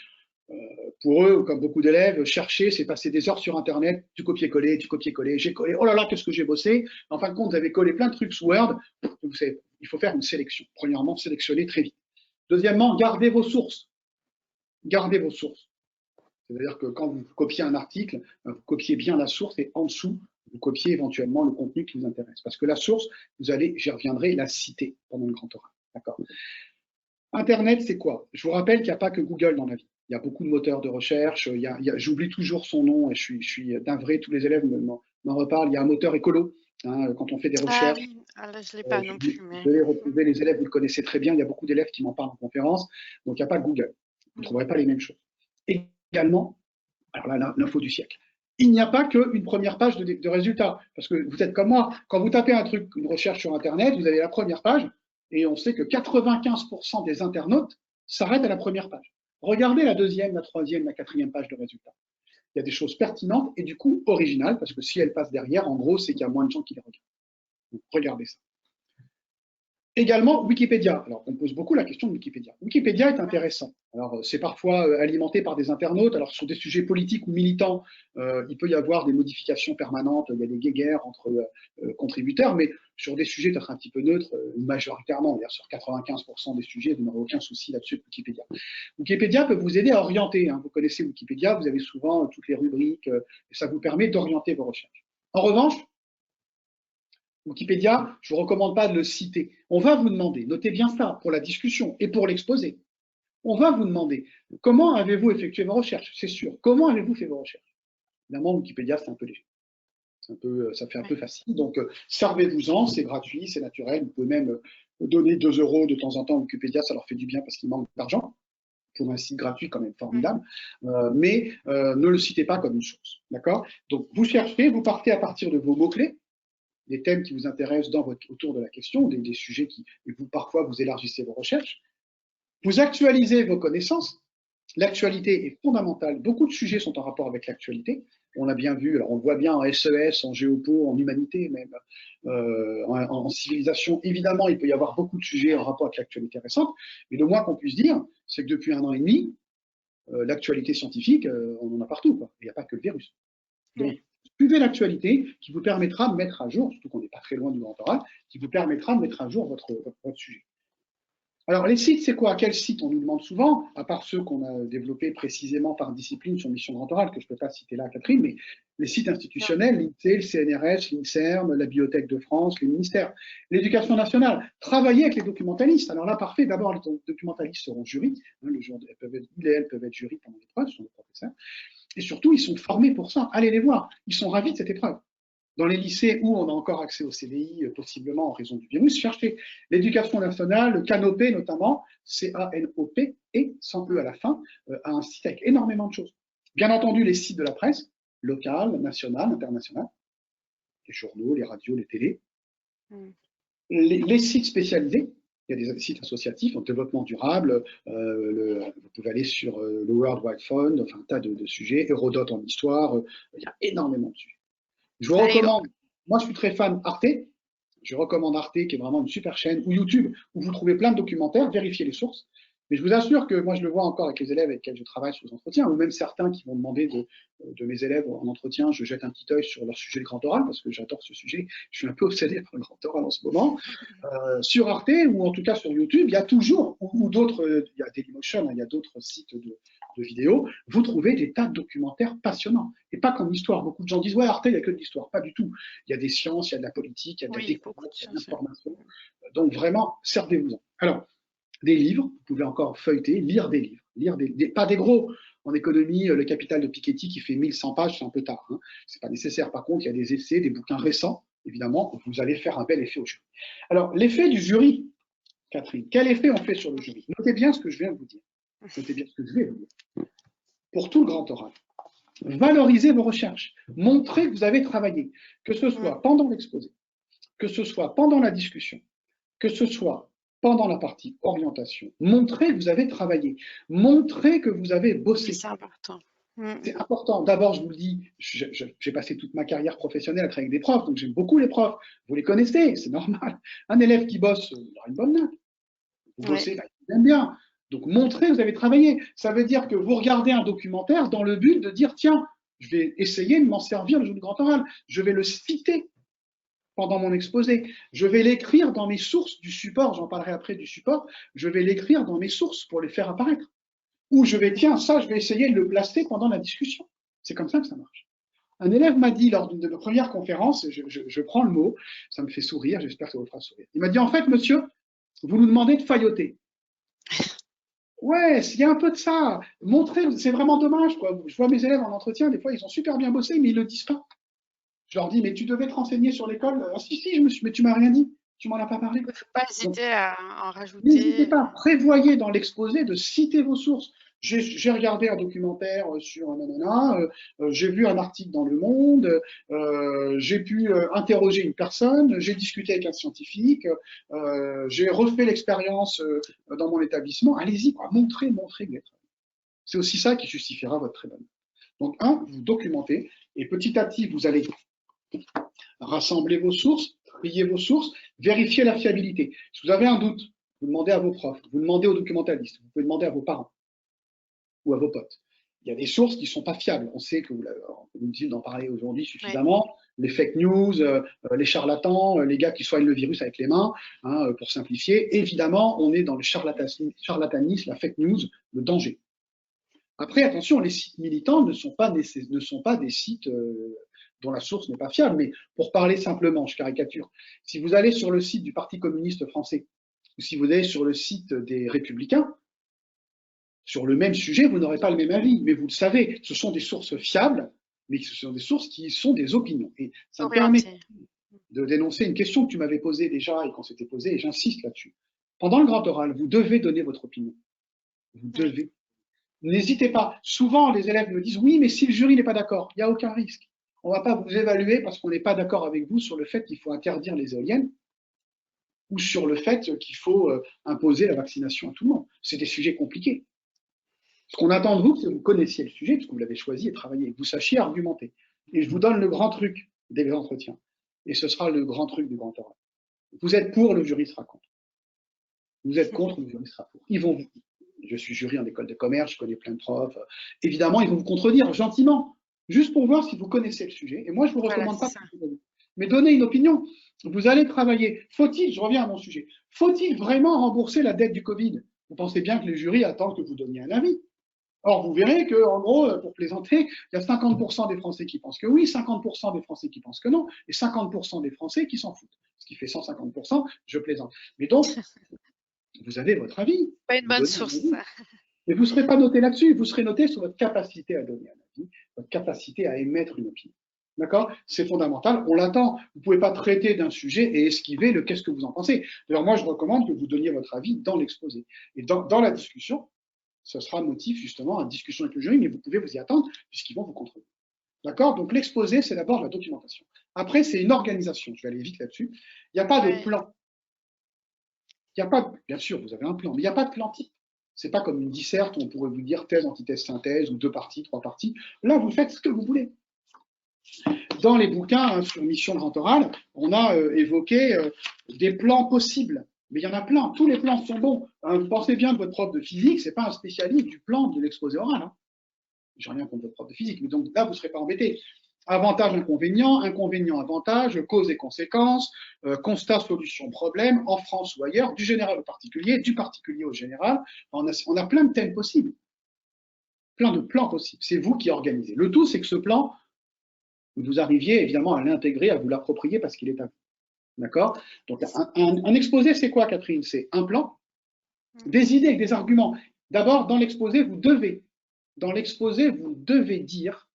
S2: Pour eux, comme beaucoup d'élèves, chercher, c'est passer des heures sur Internet, du copier-coller, j'ai collé, oh là là, qu'est-ce que j'ai bossé. En fin de compte, vous avez collé plein de trucs sous Word. Vous savez, il faut faire une sélection. Premièrement, sélectionner très vite. Deuxièmement, gardez vos sources. Gardez vos sources. C'est-à-dire que quand vous copiez un article, vous copiez bien la source et en dessous, vous copiez éventuellement le contenu qui vous intéresse. Parce que la source, j'y reviendrai, la citer pendant le grand oral. D'accord. Internet, c'est quoi? Je vous rappelle qu'il n'y a pas que Google dans la vie. Il y a beaucoup de moteurs de recherche. J'oublie toujours son nom et je suis navré, tous les élèves m'en reparlent. Il y a un moteur écolo. Hein, quand on fait des
S1: Ah
S2: recherches,
S1: oui, là, je ne l'ai pas non plus. Mais...
S2: je vais les retrouver. Les élèves, vous le connaissez très bien. Il y a beaucoup d'élèves qui m'en parlent en conférence. Donc, il n'y a pas Google. Vous ne trouverez pas les mêmes choses. Également, Alors là, l'info du siècle. Il n'y a pas qu'une première page de résultats. Parce que vous êtes comme moi, quand vous tapez un truc, une recherche sur Internet, vous avez la première page, et on sait que 95% des internautes s'arrêtent à la première page. Regardez la deuxième, la troisième, la quatrième page de résultats. Il y a des choses pertinentes et du coup originales, parce que si elles passent derrière, en gros, c'est qu'il y a moins de gens qui les regardent. Donc, regardez ça. Également, Wikipédia. Alors, on pose beaucoup la question de Wikipédia. Wikipédia est intéressant. Alors, c'est parfois alimenté par des internautes. Alors, sur des sujets politiques ou militants, il peut y avoir des modifications permanentes. Il y a des guéguerres entre contributeurs, mais sur des sujets peut-être un petit peu neutres, majoritairement, d'ailleurs sur 95% des sujets, vous n'aurez aucun souci là-dessus avec Wikipédia. Wikipédia peut vous aider à orienter. Hein. Vous connaissez Wikipédia, vous avez souvent toutes les rubriques, et ça vous permet d'orienter vos recherches. En revanche, Wikipédia, je ne vous recommande pas de le citer. On va vous demander, notez bien ça pour la discussion et pour l'exposé, on va vous demander comment avez-vous effectué vos recherches, c'est sûr. Comment avez-vous fait vos recherches? Évidemment, Wikipédia, c'est un peu léger. Ça fait un peu facile. Donc, servez-vous-en, c'est gratuit, c'est naturel. Vous pouvez même donner 2 € de temps en temps à Wikipédia, ça leur fait du bien parce qu'ils manquent d'argent. Pour un site gratuit, quand même formidable. Mais ne le citez pas comme une source. D'accord? Donc, vous cherchez, vous partez à partir de vos mots-clés, des thèmes qui vous intéressent autour de la question, des sujets qui, et vous, parfois, vous élargissez vos recherches. Vous actualisez vos connaissances. L'actualité est fondamentale. Beaucoup de sujets sont en rapport avec l'actualité. On l'a bien vu, alors on le voit bien en SES, en géopo, en humanité même, en civilisation. Évidemment, il peut y avoir beaucoup de sujets en rapport avec l'actualité récente, mais le moins qu'on puisse dire, c'est que depuis 1 an et demi, l'actualité scientifique, on en a partout, quoi. Il n'y a pas que le virus. Donc, suivez l'actualité qui vous permettra de mettre à jour, surtout qu'on n'est pas très loin du grand oral, qui vous permettra de mettre à jour votre sujet. Alors, les sites, c'est quoi? Quels sites? On nous demande souvent, à part ceux qu'on a développés précisément par discipline sur Mission Grand Oral, que je ne peux pas citer là, Catherine, mais les sites institutionnels, l'INSEE, le CNRS, l'INSERM, la Bibliothèque de France, les ministères, l'éducation nationale, travailler avec les documentalistes. Alors là, parfait, d'abord, les documentalistes seront jury, hein, elles peuvent être jury pendant l'épreuve, ce sont des professeurs, et surtout, ils sont formés pour ça. Allez les voir, ils sont ravis de cette épreuve. Dans les lycées où on a encore accès au CDI, possiblement en raison du virus, cherchez l'éducation nationale, le Canopé notamment, C-A-N-O-P, et sans E à la fin, a un site avec énormément de choses. Bien entendu, les sites de la presse, locale, nationale, internationale, les journaux, les radios, les télés, les sites spécialisés. Il y a des sites associatifs en développement durable, vous pouvez aller sur le World Wide Fund, enfin un tas de sujets, Hérodote en histoire, il y a énormément de sujets. Je vous recommande, moi je suis très fan Arte, je recommande Arte qui est vraiment une super chaîne, ou YouTube, où vous trouvez plein de documentaires, vérifiez les sources. Mais je vous assure que moi je le vois encore avec les élèves avec lesquels je travaille sur les entretiens, ou même certains qui vont demander de mes élèves en entretien, je jette un petit œil sur leur sujet de grand oral, parce que j'adore ce sujet, je suis un peu obsédé par le grand oral en ce moment. Sur Arte, ou en tout cas sur YouTube, il y a toujours, ou d'autres, il y a Dailymotion, il y a d'autres sites de vidéos, vous trouvez des tas de documentaires passionnants. Et pas comme l'histoire. Beaucoup de gens disent, ouais, Arte, il n'y a que de l'histoire. Pas du tout. Il y a des sciences, il y a de la politique, il y a de la découverte, il y a de l'information. Donc vraiment, servez-vous-en. Alors, des livres, vous pouvez encore feuilleter, lire des livres. Pas des gros. En économie, le Capital de Piketty qui fait 1100 pages, c'est un peu tard. Hein. C'est pas nécessaire. Par contre, il y a des essais, des bouquins récents, évidemment, vous allez faire un bel effet au jury. Alors, l'effet du jury, Catherine, quel effet on fait sur le jury? Notez bien ce que je viens de vous dire. Notez bien ce que je vais vous dire. Pour tout le grand oral, valorisez vos recherches. Montrez que vous avez travaillé, que ce soit pendant l'exposé, que ce soit pendant la discussion, que ce soit pendant la partie orientation. Montrez que vous avez travaillé. Montrez que vous avez bossé.
S1: C'est important.
S2: C'est important. D'abord, je vous le dis, j'ai passé toute ma carrière professionnelle à travailler avec des profs, donc j'aime beaucoup les profs. Vous les connaissez, c'est normal. Un élève qui bosse, il aura une bonne note. Vous bossez, il aime bien. Donc, montrez que vous avez travaillé. Ça veut dire que vous regardez un documentaire dans le but de dire, tiens, je vais essayer de m'en servir le jour du grand oral. Je vais le citer pendant mon exposé. Je vais l'écrire dans mes sources du support. J'en parlerai après du support. Je vais l'écrire dans mes sources pour les faire apparaître. Ou je vais, tiens, ça, je vais essayer de le placer pendant la discussion. C'est comme ça que ça marche. Un élève m'a dit lors d'une de nos premières conférences, je prends le mot, ça me fait sourire, j'espère que ça vous fera sourire. Il m'a dit, en fait, monsieur, vous nous demandez de failloter. Ouais, il y a un peu de ça. Montrer, c'est vraiment dommage, quoi. Je vois mes élèves en entretien, des fois, ils ont super bien bossé, mais ils ne le disent pas. Je leur dis, mais tu devais te renseigner sur l'école. Ah, si, mais tu m'as rien dit. Tu m'en as pas parlé.
S1: Il ne faut pas hésiter à en rajouter.
S2: N'hésitez pas. Prévoyez dans l'exposé de citer vos sources. j'ai regardé un documentaire sur un nanana, j'ai vu un article dans Le Monde, j'ai pu interroger une personne, j'ai discuté avec un scientifique, j'ai refait l'expérience dans mon établissement. Allez-y, quoi, montrez, montrez que vous êtes très bon. C'est aussi ça qui justifiera votre très bonne. Donc, vous documentez, et petit à petit, vous allez rassembler vos sources, trier vos sources, vérifier la fiabilité. Si vous avez un doute, vous demandez à vos profs, vous demandez aux documentalistes, vous pouvez demander à vos parents ou à vos potes. Il y a des sources qui ne sont pas fiables. On sait que vous dites d'en parler aujourd'hui suffisamment. Ouais. Les fake news, les charlatans, les gars qui soignent le virus avec les mains, hein, pour simplifier. Évidemment, on est dans le charlatanisme, la fake news, le danger. Après, attention, les sites militants ne sont pas des sites dont la source n'est pas fiable. Mais pour parler simplement, je caricature, si vous allez sur le site du Parti communiste français, ou si vous allez sur le site des Républicains, sur le même sujet, vous n'aurez pas le même avis. Mais vous le savez, ce sont des sources fiables, mais ce sont des sources qui sont des opinions. Et ça me permet de dénoncer une question que tu m'avais posée déjà et qu'on s'était posée, et j'insiste là-dessus. Pendant le grand oral, vous devez donner votre opinion. Vous devez. N'hésitez pas. Souvent, les élèves me disent, oui, mais si le jury n'est pas d'accord, il n'y a aucun risque. On ne va pas vous évaluer parce qu'on n'est pas d'accord avec vous sur le fait qu'il faut interdire les éoliennes ou sur le fait qu'il faut imposer la vaccination à tout le monde. C'est des sujets compliqués. Ce qu'on attend de vous, c'est que vous connaissiez le sujet, parce que vous l'avez choisi et travaillé, que vous sachiez argumenter. Et je vous donne le grand truc des entretiens. Et ce sera le grand truc du grand oral. Vous êtes pour, le jury sera contre. Vous êtes contre, le jury sera pour. Je suis jury en école de commerce, je connais plein de profs. Évidemment, ils vont vous contredire gentiment, juste pour voir si vous connaissez le sujet. Et moi, je ne vous recommande pas. Mais donnez une opinion. Vous allez travailler. Faut-il, je reviens à mon sujet, faut-il vraiment rembourser la dette du Covid? Vous pensez bien que les jurys attendent que vous donniez un avis. Or, vous verrez qu'en gros, pour plaisanter, il y a 50% des Français qui pensent que oui, 50% des Français qui pensent que non, et 50% des Français qui s'en foutent. Ce qui fait 150%, je plaisante. Mais donc, vous avez votre avis.
S1: Pas une bonne source.
S2: Mais vous ne serez pas noté là-dessus, vous serez noté sur votre capacité à donner un avis, votre capacité à émettre une opinion. D'accord? C'est fondamental, on l'attend. Vous ne pouvez pas traiter d'un sujet et esquiver le qu'est-ce que vous en pensez. D'ailleurs, moi, je recommande que vous donniez votre avis dans l'exposé. Et dans la discussion, ce sera motif justement à discussion avec le jury, mais vous pouvez vous y attendre puisqu'ils vont vous contrôler. D'accord? Donc l'exposé, c'est d'abord la documentation. Après, c'est une organisation. Je vais aller vite là-dessus. Il n'y a pas de plan. Il n'y a pas, bien sûr, vous avez un plan, mais il n'y a pas de plan type. C'est pas comme une disserte où on pourrait vous dire thèse, antithèse, synthèse, ou 2 parties, 3 parties. Là, vous faites ce que vous voulez. Dans les bouquins sur Mission Grand Oral, on a évoqué des plans possibles. Mais il y en a plein, tous les plans sont bons. Vous pensez bien que votre prof de physique, c'est pas un spécialiste du plan de l'exposé oral. Hein. J'ai rien contre votre prof de physique, mais donc là, vous ne serez pas embêté. Avantage, inconvénient, inconvénient, avantage, cause et conséquences, constat, solution, problème, en France ou ailleurs, du général au particulier, du particulier au général. On a plein de thèmes possibles, plein de plans possibles. C'est vous qui organisez. Le tout, c'est que ce plan, vous arriviez évidemment à l'intégrer, à vous l'approprier parce qu'il est à vous. D'accord? Donc, un exposé, c'est quoi, Catherine? C'est un plan, des idées, des arguments. D'abord, dans l'exposé, vous devez dire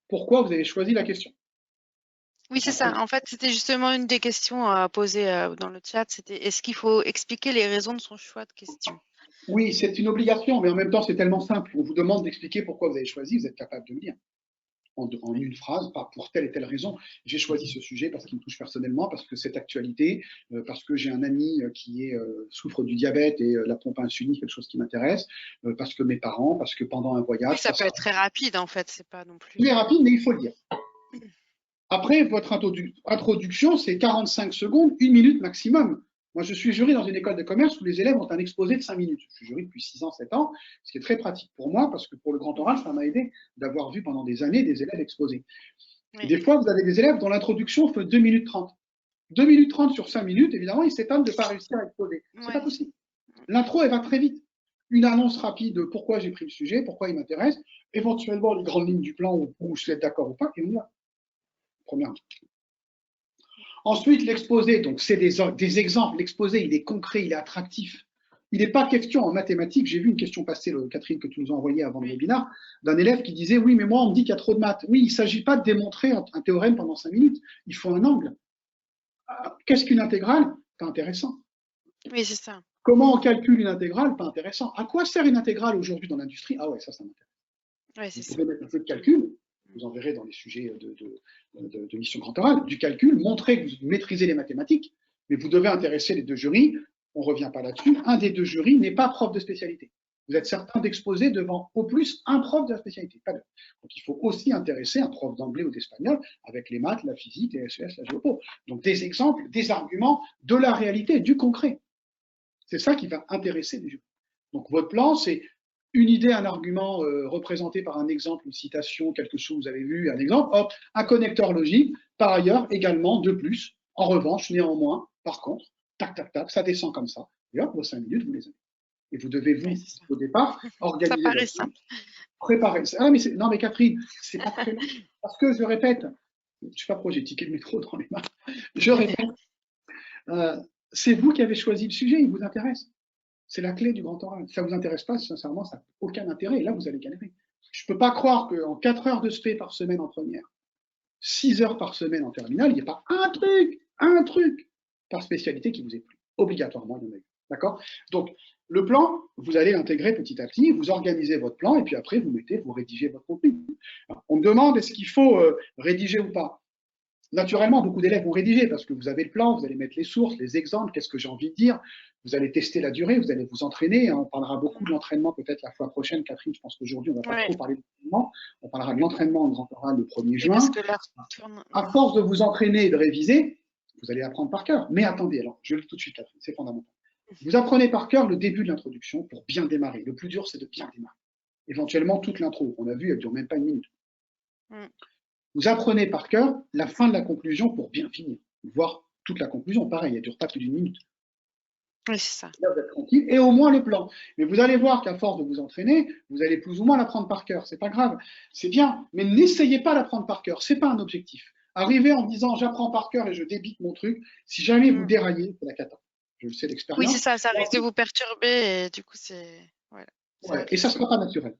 S2: pourquoi vous avez choisi la question.
S1: Oui, c'est ça. En fait, c'était justement une des questions à poser dans le chat. C'était est-ce qu'il faut expliquer les raisons de son choix de question?
S2: Oui, c'est une obligation, mais en même temps, c'est tellement simple. On vous demande d'expliquer pourquoi vous avez choisi, vous êtes capable de le dire. En une phrase, pour telle et telle raison, j'ai choisi ce sujet parce qu'il me touche personnellement, parce que cette actualité, parce que j'ai un ami qui souffre du diabète et la pompe à insuline, quelque chose qui m'intéresse, parce que mes parents, parce que pendant un voyage.
S1: Oui, ça peut être très rapide en fait, c'est pas non plus.
S2: Il est rapide, mais il faut le dire. Après, votre introduction, c'est 45 secondes, 1 minute maximum. Moi, je suis jury dans une école de commerce où les élèves ont un exposé de 5 minutes. Je suis jury depuis 6 ans, 7 ans, ce qui est très pratique pour moi, parce que pour le grand oral, ça m'a aidé d'avoir vu pendant des années des élèves exposer. Oui. Des fois, vous avez des élèves dont l'introduction fait 2 minutes 30. 2 minutes 30 sur 5 minutes, évidemment, ils s'étonnent de ne pas réussir à exposer. C'est pas possible. L'intro, elle va très vite. Une annonce rapide de pourquoi j'ai pris le sujet, pourquoi il m'intéresse, éventuellement les grandes lignes du plan où je suis d'accord ou pas, et on y va. Première. Ensuite, l'exposé, donc c'est des exemples. L'exposé, il est concret, il est attractif. Il n'est pas question en mathématiques. J'ai vu une question passer, Catherine, que tu nous as envoyée avant le webinaire, d'un élève qui disait oui, mais moi, on me dit qu'il y a trop de maths. Oui, il ne s'agit pas de démontrer un théorème pendant 5 minutes. Il faut un angle. Qu'est-ce qu'une intégrale? C'est intéressant.
S1: Oui, c'est ça.
S2: Comment on calcule une intégrale? Pas intéressant. À quoi sert une intégrale aujourd'hui dans l'industrie? Ah ouais, ça m'intéresse.
S1: Ouais,
S2: Vous
S1: c'est ça.
S2: pouvez mettre un peu de calcul, vous en verrez dans les sujets de mission grand oral, du calcul, montrer que vous maîtrisez les mathématiques, mais vous devez intéresser les deux jurys. On ne revient pas là-dessus. Un des deux jurys n'est pas prof de spécialité. Vous êtes certain d'exposer devant au plus un prof de la spécialité, pas deux. Donc il faut aussi intéresser un prof d'anglais ou d'espagnol avec les maths, la physique, les SES, la géopo. Donc des exemples, des arguments, de la réalité, du concret. C'est ça qui va intéresser les jurys. Donc votre plan, c'est une idée, un argument représenté par un exemple, une citation, quelque chose que vous avez vu, un exemple, hop, un connecteur logique, par ailleurs, également, de plus, en revanche, néanmoins, par contre, tac, tac, tac, ça descend comme ça, et hop, vos 5 minutes, vous les avez. Et vous devez, vous,
S1: Ouais,
S2: au départ,
S1: ça
S2: organiser
S1: paraît
S2: votre truc,
S1: simple.
S2: préparer. Ah, mais non, mais Catherine, c'est pas très long. Parce que, je répète, je ne sais pas pourquoi j'ai tiqué le métro dans les mains, je répète, c'est vous qui avez choisi le sujet, il vous intéresse. C'est la clé du grand oral. Si ça ne vous intéresse pas, sincèrement, ça n'a aucun intérêt. Et là, vous allez galérer. Je ne peux pas croire qu'en 4 heures de spé par semaine en première, 6 heures par semaine en terminale, il n'y ait pas un truc par spécialité qui vous est plu. Obligatoirement, il y en a eu. D'accord? Donc, le plan, vous allez l'intégrer petit à petit, vous organisez votre plan, et puis après, vous rédigez votre contenu. Alors, on me demande est-ce qu'il faut rédiger ou pas? Naturellement, beaucoup d'élèves vont rédiger parce que vous avez le plan, vous allez mettre les sources, les exemples, qu'est-ce que j'ai envie de dire, vous allez tester la durée, vous allez vous entraîner. On parlera beaucoup de l'entraînement peut-être la fois prochaine, Catherine. Je pense qu'aujourd'hui, on ne va pas
S1: Ouais.
S2: trop parler de l'entraînement. On parlera de l'entraînement en grand oral le 1er juin.
S1: Parce que l'heure tourne.
S2: À force de vous entraîner et de réviser, vous allez apprendre par cœur. Mais attendez, alors, je le dis tout de suite, Catherine, c'est fondamental. Vous apprenez par cœur le début de l'introduction pour bien démarrer. Le plus dur, c'est de bien démarrer. Éventuellement, toute l'intro. On a vu, elle ne dure même pas une minute. Vous apprenez par cœur la fin de la conclusion pour bien finir, voire toute la conclusion. Pareil, elle ne dure pas plus d'une minute.
S1: Oui, c'est ça.
S2: Là, vous êtes tranquille, et au moins le plan. Mais vous allez voir qu'à force de vous entraîner, vous allez plus ou moins l'apprendre par cœur. C'est pas grave, c'est bien, mais n'essayez pas d'apprendre par cœur. C'est pas un objectif. Arrivez en disant j'apprends par cœur et je débite mon truc. Si jamais vous déraillez, c'est la cata. Je le sais d'expérience.
S1: Oui, c'est ça. Ça risque de vous perturber et du coup, c'est. Voilà.
S2: Ouais, et ça ne sera pas naturel.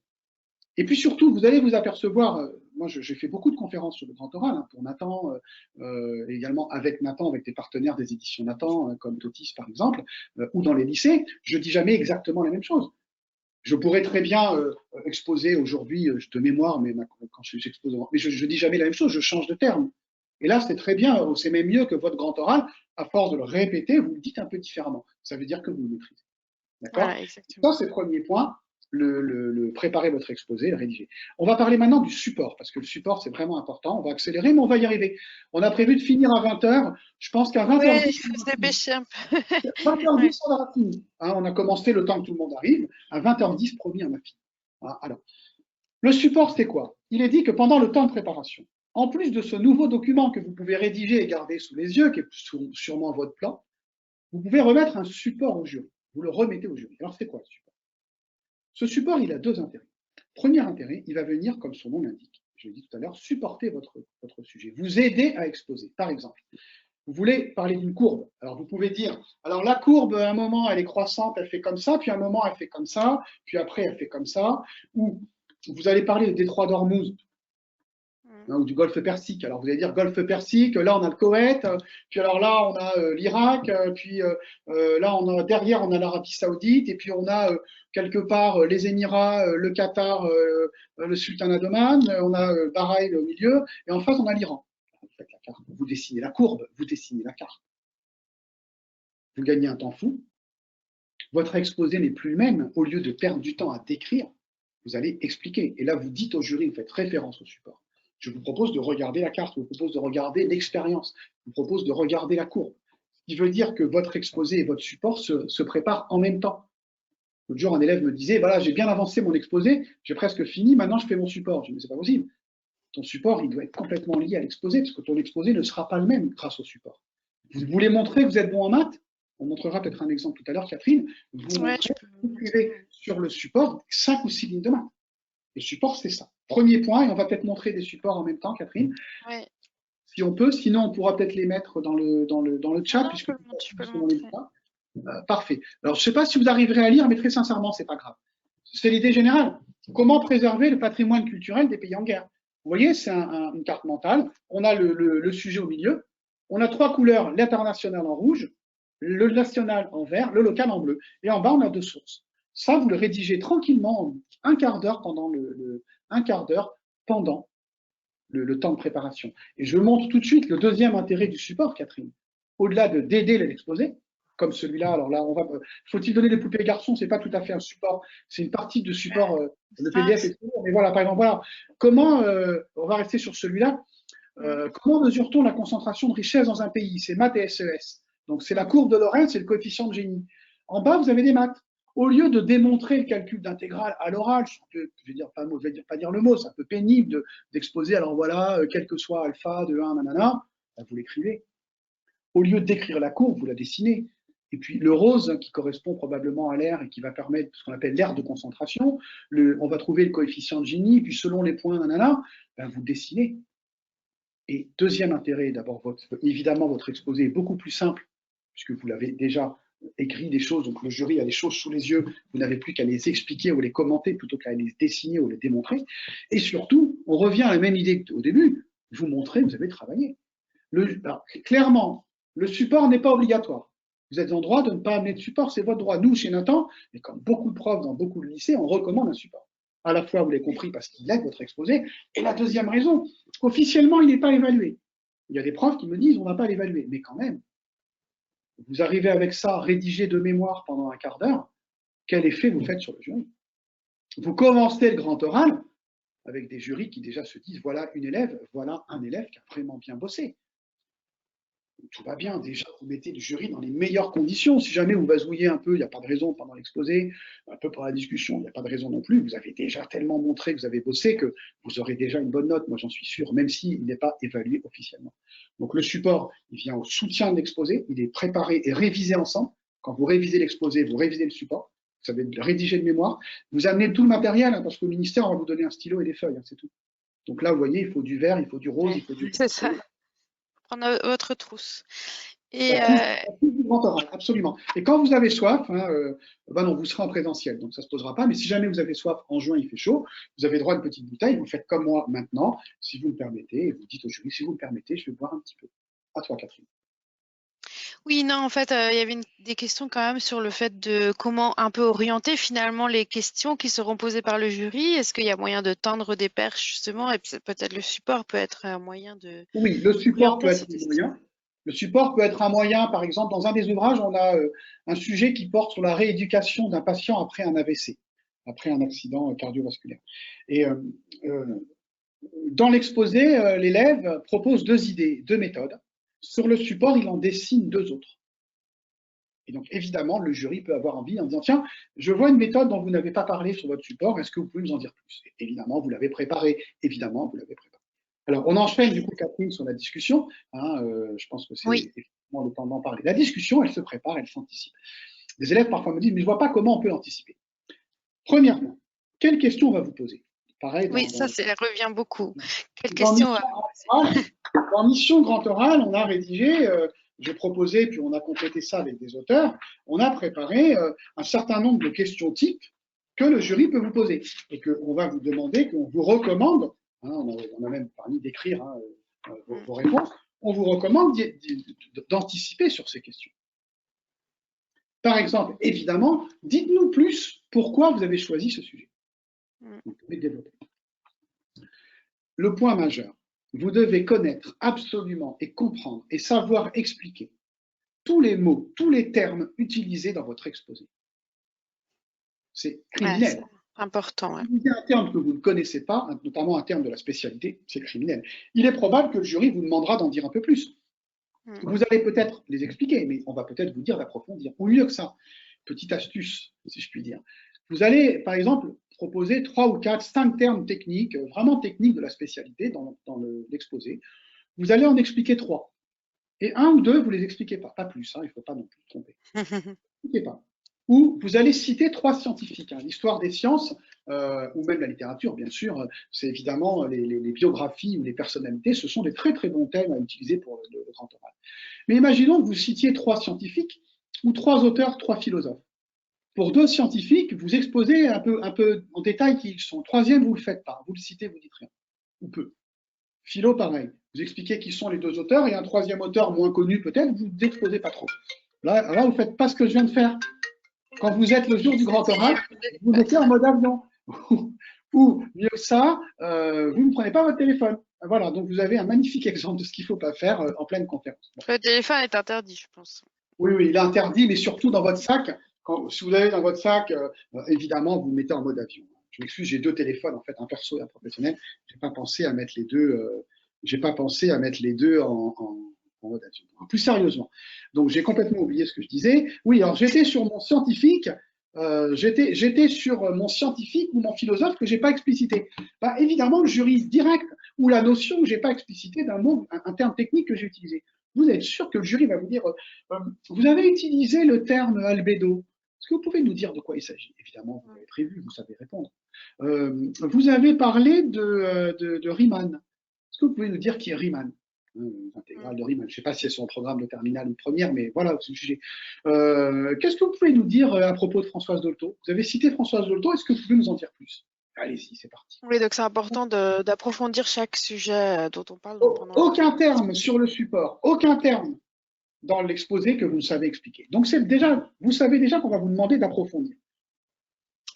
S2: Et puis surtout, vous allez vous apercevoir, moi j'ai fait beaucoup de conférences sur le grand oral pour Nathan, également avec Nathan, avec des partenaires des éditions Nathan, comme Totis par exemple, ou dans les lycées, je dis jamais exactement la même chose. Je pourrais très bien exposer aujourd'hui, de mémoire, mais quand j'expose, mais je dis jamais la même chose, je change de terme. Et là, c'est très bien, c'est même mieux que votre grand oral, à force de le répéter, vous le dites un peu différemment. Ça veut dire que vous le maîtrisez. D'accord?
S1: Voilà, exactement.
S2: Ça, c'est le premier point. Préparer votre exposé, le rédiger. On va parler maintenant du support, parce que le support, c'est vraiment important. On va accélérer, mais on va y arriver. On a prévu de finir à 20h. Je pense qu'à 20h10.
S1: Oui, il faut se dépêcher un peu.
S2: 20h10, on aura fini. Hein, on a commencé le temps que tout le monde arrive. À 20h10, promis, on a fini. Voilà, alors, le support, c'est quoi? Il est dit que pendant le temps de préparation, en plus de ce nouveau document que vous pouvez rédiger et garder sous les yeux, qui est sûrement votre plan, vous pouvez remettre un support au jury. Vous le remettez au jury. Alors, c'est quoi le support? Ce support, il a deux intérêts. Premier intérêt, il va venir, comme son nom l'indique, je l'ai dit tout à l'heure, supporter votre sujet, vous aider à exposer. Par exemple, vous voulez parler d'une courbe. Alors, vous pouvez dire, alors la courbe, à un moment, elle est croissante, elle fait comme ça, puis à un moment, elle fait comme ça, puis après, elle fait comme ça. Ou vous allez parler du détroit d'Ormuz, ou du golfe Persique. Alors vous allez dire golfe Persique, là on a le Koweït, puis alors là on a l'Irak, puis là derrière on a l'Arabie Saoudite, et puis on a quelque part les Émirats, le Qatar, le Sultanat d'Oman, on a Bahreïn au milieu, et en face on a l'Iran. Vous faites la carte, vous dessinez la courbe, vous dessinez la carte. Vous gagnez un temps fou. Votre exposé n'est plus le même. Au lieu de perdre du temps à décrire, vous allez expliquer. Et là, vous dites au jury, vous faites référence au support. Je vous propose de regarder la carte, je vous propose de regarder l'expérience, je vous propose de regarder la courbe. Ce qui veut dire que votre exposé et votre support se préparent en même temps. L'autre jour, un élève me disait, voilà, j'ai bien avancé mon exposé, j'ai presque fini, maintenant je fais mon support. Je dis, mais c'est pas possible. Ton support, il doit être complètement lié à l'exposé, parce que ton exposé ne sera pas le même grâce au support. Vous voulez montrer que vous êtes bon en maths? On montrera peut-être un exemple tout à l'heure, Catherine. Vous montrez, vous écrivez sur le support 5 ou 6 lignes de maths. Le support, c'est ça. Premier point, et on va peut-être montrer des supports en même temps, Catherine.
S1: Ouais.
S2: Si on peut, sinon on pourra peut-être les mettre dans le chat.
S1: Non,
S2: puisque
S1: je peux le montrer.
S2: Parfait. Alors, je ne sais pas si vous arriverez à lire, mais très sincèrement, ce n'est pas grave. C'est l'idée générale. Comment préserver le patrimoine culturel des pays en guerre? Vous voyez, c'est une carte mentale. On a le sujet au milieu. On a 3 couleurs, l'international en rouge, le national en vert, le local en bleu. Et en bas, on a deux sources. Ça, vous le rédigez tranquillement en un quart d'heure pendant le temps de préparation. Et je montre tout de suite le deuxième intérêt du support, Catherine. Au-delà d'aider l'exposé, comme celui-là, alors là, faut-il donner les poupées garçons, c'est pas tout à fait un support, c'est une partie de support, le PDF est tout, mais voilà, par exemple, voilà, comment, on va rester sur celui-là, comment mesure-t-on la concentration de richesse dans un pays? C'est maths et SES. Donc, c'est la courbe de Lorentz, c'est le coefficient de Gini. En bas, vous avez des maths. Au lieu de démontrer le calcul d'intégrale à l'oral, je vais pas dire le mot, c'est un peu pénible d'exposer, alors voilà, quel que soit alpha de 1, nanana, vous l'écrivez. Au lieu d'écrire la courbe, vous la dessinez. Et puis le rose, qui correspond probablement à l'air et qui va permettre ce qu'on appelle l'air de concentration, on va trouver le coefficient de Gini, puis selon les points, nanana, vous dessinez. Et deuxième intérêt, d'abord, évidemment, votre exposé est beaucoup plus simple, puisque vous l'avez déjà écrit des choses, donc le jury a les choses sous les yeux, vous n'avez plus qu'à les expliquer ou les commenter plutôt qu'à les dessiner ou les démontrer. Et surtout, on revient à la même idée qu'au début, vous montrez, vous avez travaillé. Alors, clairement, le support n'est pas obligatoire. Vous êtes en droit de ne pas amener de support, c'est votre droit. Nous, chez Nathan, et comme beaucoup de profs dans beaucoup de lycées, on recommande un support. À la fois, vous l'avez compris, parce qu'il aide votre exposé, et la deuxième raison, officiellement, il n'est pas évalué. Il y a des profs qui me disent, on ne va pas l'évaluer, mais quand même, vous arrivez avec ça, rédigé de mémoire pendant un quart d'heure, quel effet vous faites sur le jury? Vous commencez le grand oral avec des jurys qui déjà se disent, voilà une élève, voilà un élève qui a vraiment bien bossé. Tout va bien, déjà vous mettez le jury dans les meilleures conditions. Si jamais vous vasouillez un peu, il n'y a pas de raison pendant l'exposé, un peu pour la discussion, il n'y a pas de raison non plus. Vous avez déjà tellement montré que vous avez bossé que vous aurez déjà une bonne note, moi j'en suis sûr, même s'il n'est pas évalué officiellement. Donc le support, il vient au soutien de l'exposé, il est préparé et révisé ensemble. Quand vous révisez l'exposé, vous révisez le support, vous savez rédiger de mémoire, vous amenez tout le matériel, hein, parce qu'au ministère, on va vous donner un stylo et des feuilles, hein, c'est tout. Donc là, vous voyez, il faut du vert, il faut du rose, il faut du...
S1: C'est ça. Prendre votre trousse. Et
S2: la trousse du grand oral, absolument. Et quand vous avez soif, hein, non, vous serez en présentiel, donc ça ne se posera pas. Mais si jamais vous avez soif, en juin, il fait chaud, vous avez droit à une petite bouteille, vous faites comme moi maintenant, si vous me permettez, et vous dites au jury, si vous me permettez, je vais boire un petit peu. À toi, Catherine.
S1: oui, non, en fait, il y avait des questions quand même sur le fait de comment un peu orienter finalement les questions qui seront posées par le jury. Est-ce qu'il y a moyen de tendre des perches justement, et peut-être le support peut être un moyen de
S2: Oui, le support peut
S1: orienter
S2: être
S1: ces
S2: un
S1: questions.
S2: moyen. Le support peut être un moyen, par exemple, dans un des ouvrages, on a un sujet qui porte sur la rééducation d'un patient après un AVC, après un accident cardiovasculaire. Et dans l'exposé, l'élève propose deux idées, deux méthodes. Sur le support, il en dessine deux autres. Et donc, évidemment, le jury peut avoir envie en disant, tiens, je vois une méthode dont vous n'avez pas parlé sur votre support, est-ce que vous pouvez nous en dire plus? Et évidemment, vous l'avez préparé. Évidemment, vous l'avez préparé. Alors, on enchaîne du coup, Catherine, sur la discussion. Hein, je pense que c'est
S1: Oui.
S2: effectivement le temps d'en parler. La discussion, elle se prépare, elle s'anticipe. Les élèves parfois me disent, mais je ne vois pas comment on peut l'anticiper. Premièrement, quelle question on va vous poser? Pareil,
S1: Oui, ça revient beaucoup. Quelle
S2: dans
S1: question
S2: Mission Grand Oral, on a rédigé, j'ai proposé, puis on a complété ça avec des auteurs, on a préparé un certain nombre de questions types que le jury peut vous poser et qu'on va vous demander, qu'on vous recommande, hein, on a même permis d'écrire hein, vos réponses, on vous recommande d'anticiper sur ces questions. Par exemple, évidemment, dites-nous plus pourquoi vous avez choisi ce sujet. Vous pouvez développer. Le point majeur, vous devez connaître absolument et comprendre et savoir expliquer tous les mots, tous les termes utilisés dans votre exposé. C'est criminel.
S1: C'est important.
S2: Si vous dites un terme que vous ne connaissez pas, notamment un terme de la spécialité, c'est criminel. Il est probable que le jury vous demandera d'en dire un peu plus. Vous allez peut-être les expliquer, mais on va peut-être vous dire d'approfondir. Ou mieux que ça, petite astuce, si je puis dire. Vous allez, par exemple, proposer 3 ou 4, 5 termes techniques, vraiment techniques de la spécialité dans l'exposé. Vous allez en expliquer 3. Et 1 ou 2, vous ne les expliquez pas, pas plus, hein, il ne faut pas non plus tromper. Expliquez pas. Ou vous allez citer 3 scientifiques. Hein. L'histoire des sciences, ou même la littérature, bien sûr, c'est évidemment les biographies ou les personnalités, ce sont des très très bons thèmes à utiliser pour le grand oral. Mais imaginons que vous citiez 3 scientifiques, ou 3 auteurs, 3 philosophes. Pour 2 scientifiques, vous exposez un peu en détail qui ils sont. Troisième, vous ne le faites pas. Vous le citez, vous dites rien. Ou peu. Philo, pareil. Vous expliquez qui sont les 2 auteurs, et un troisième auteur moins connu peut-être, vous n'exposez pas trop. Là, vous ne faites pas ce que je viens de faire. Quand vous êtes le jour du grand oral, vous mettez en mode avion. Ou mieux que ça, vous ne prenez pas votre téléphone. Voilà, donc vous avez un magnifique exemple de ce qu'il ne faut pas faire en pleine conférence. Bon.
S1: Le téléphone est interdit, je pense.
S2: Oui, oui, il est interdit, mais surtout dans votre sac. Si vous avez dans votre sac, évidemment, vous le mettez en mode avion. Je m'excuse, j'ai deux téléphones, en fait, un perso et un professionnel. J'ai pas pensé à mettre les deux. J'ai pas pensé à mettre les deux en mode avion. Plus sérieusement. Donc j'ai complètement oublié ce que je disais. Oui, alors j'étais sur mon scientifique. J'étais sur mon scientifique ou mon philosophe que j'ai pas explicité. Bah, évidemment, le jury direct ou la notion que j'ai pas explicité d'un mot, un terme technique que j'ai utilisé. Vous êtes sûr que le jury va vous dire vous avez utilisé le terme albédo. Est-ce que vous pouvez nous dire de quoi il s'agit? Évidemment, vous l'avez prévu, vous savez répondre. Vous avez parlé de Riemann. Est-ce que vous pouvez nous dire qui est Riemann? Intégrale de Riemann. Je ne sais pas si c'est son programme de terminale ou de première, mais voilà, c'est le sujet. Qu'est-ce que vous pouvez nous dire à propos de Françoise Dolto? Vous avez cité Françoise Dolto, est-ce que vous pouvez nous en dire plus? Allez-y, c'est parti.
S1: Oui, donc c'est important d'approfondir chaque sujet dont on parle.
S2: Aucun terme sur le support, aucun terme dans l'exposé que vous savez expliquer. Donc déjà, vous savez déjà qu'on va vous demander d'approfondir.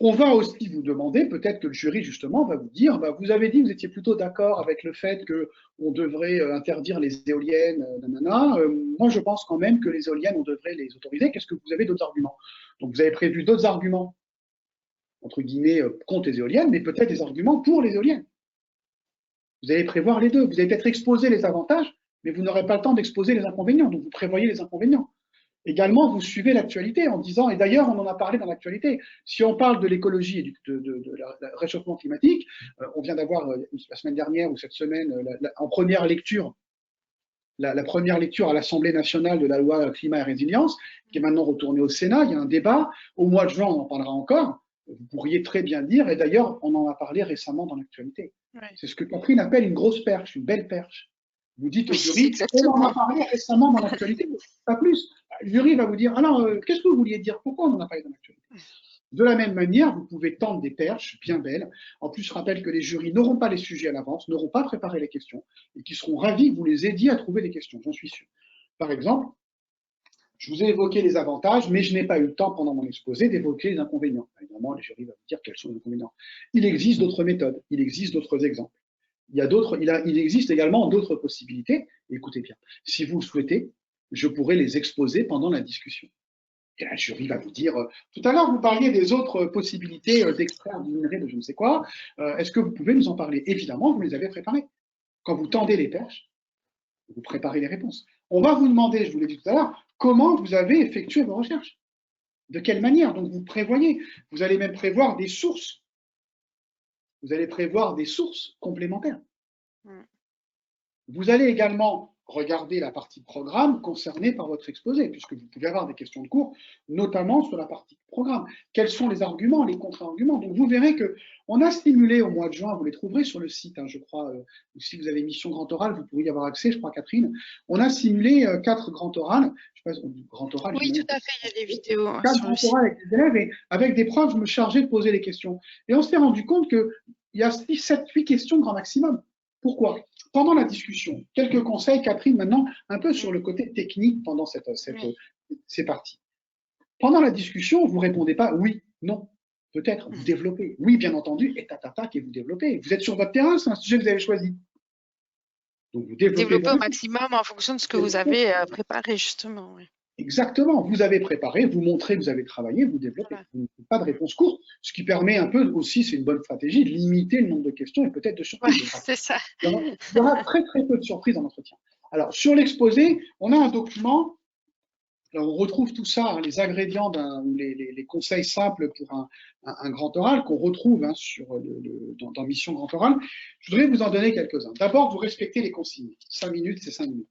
S2: On va aussi vous demander, peut-être que le jury justement va vous dire, bah, vous avez dit que vous étiez plutôt d'accord avec le fait qu'on devrait interdire les éoliennes, nanana. Moi, je pense quand même que les éoliennes, on devrait les autoriser. Qu'est-ce que vous avez d'autres arguments? Donc, vous avez prévu d'autres arguments, entre guillemets, contre les éoliennes, mais peut-être des arguments pour les éoliennes. Vous allez prévoir les deux. Vous allez peut-être exposer les avantages, mais vous n'aurez pas le temps d'exposer les inconvénients. Donc, vous prévoyez les inconvénients. Également, vous suivez l'actualité en disant, et d'ailleurs, on en a parlé dans l'actualité, si on parle de l'écologie et de réchauffement climatique, on vient d'avoir la semaine dernière ou cette semaine, en première lecture, la première lecture à l'Assemblée nationale de la loi climat et résilience, qui est maintenant retournée au Sénat. Il y a un débat. Au mois de juin, on en parlera encore. Vous pourriez très bien dire, et d'ailleurs, on en a parlé récemment dans l'actualité. Ouais. C'est ce que Catherine appelle une grosse perche, une belle perche. Vous dites au jury, on en a parlé récemment dans l'actualité, pas plus. Le jury va vous dire, alors, qu'est-ce que vous vouliez dire? Pourquoi on en a parlé dans l'actualité? De la même manière, vous pouvez tendre des perches bien belles. En plus, je rappelle que les jurys n'auront pas les sujets à l'avance, n'auront pas préparé les questions, et qui seront ravis que vous les aidiez à trouver des questions, j'en suis sûr. Par exemple, je vous ai évoqué les avantages, mais je n'ai pas eu le temps pendant mon exposé d'évoquer les inconvénients. Évidemment, les jurys vont vous dire quels sont les inconvénients. Il existe d'autres méthodes, il existe d'autres exemples. Il existe également d'autres possibilités. Écoutez bien, si vous le souhaitez, je pourrais les exposer pendant la discussion. Et là, le jury va vous dire, tout à l'heure, vous parliez des autres possibilités d'extraire du minerai de je ne sais quoi. Est-ce que vous pouvez nous en parler? Évidemment, vous les avez préparées. Quand vous tendez les perches, vous préparez les réponses. On va vous demander, je vous l'ai dit tout à l'heure, comment vous avez effectué vos recherches. De quelle manière? Donc, vous prévoyez. Vous allez même prévoir des sources. Vous allez prévoir des sources complémentaires. Vous allez également regarder la partie programme concernée par votre exposé, puisque vous pouvez avoir des questions de cours, notamment sur la partie programme. Quels sont les arguments, les contre-arguments? Donc vous verrez qu'on a simulé au mois de juin, vous les trouverez sur le site, hein, je crois, si vous avez Mission Grand Oral, vous pourriez y avoir accès, je crois, Catherine. On a simulé 4 grands orales. Je sais pas, grand oral.
S1: Oui, tout à fait, il y a des vidéos.
S2: 4 grands orales avec des élèves, et avec des profs, je me chargeais de poser les questions. Et on s'est rendu compte qu'il y a 6, 7, 8 questions grand maximum. Pourquoi? Pendant la discussion, quelques conseils, Catherine, maintenant, un peu sur le côté technique pendant ces parties. Pendant la discussion, vous ne répondez pas oui, non, peut-être, vous développez. Oui, bien entendu, et tatatak, et vous développez. Vous êtes sur votre terrain, c'est un sujet que vous avez choisi. Donc, vous
S1: développez au maximum en fonction de ce que vous avez préparé, justement. Oui.
S2: Exactement, vous avez préparé, vous montrez que vous avez travaillé, vous développez. Voilà. Vous n'avez pas de réponse courte, ce qui permet un peu aussi, c'est une bonne stratégie, de limiter le nombre de questions et peut-être de surprises.
S1: Ouais, c'est ça.
S2: Il y aura très très peu de surprises dans l'entretien. Alors, sur l'exposé, on a un document, alors on retrouve tout ça, hein, les ingrédients, les conseils simples pour un grand oral qu'on retrouve hein, dans Mission Grand Oral. Je voudrais vous en donner quelques-uns. D'abord, vous respectez les consignes. 5 minutes, c'est 5 minutes.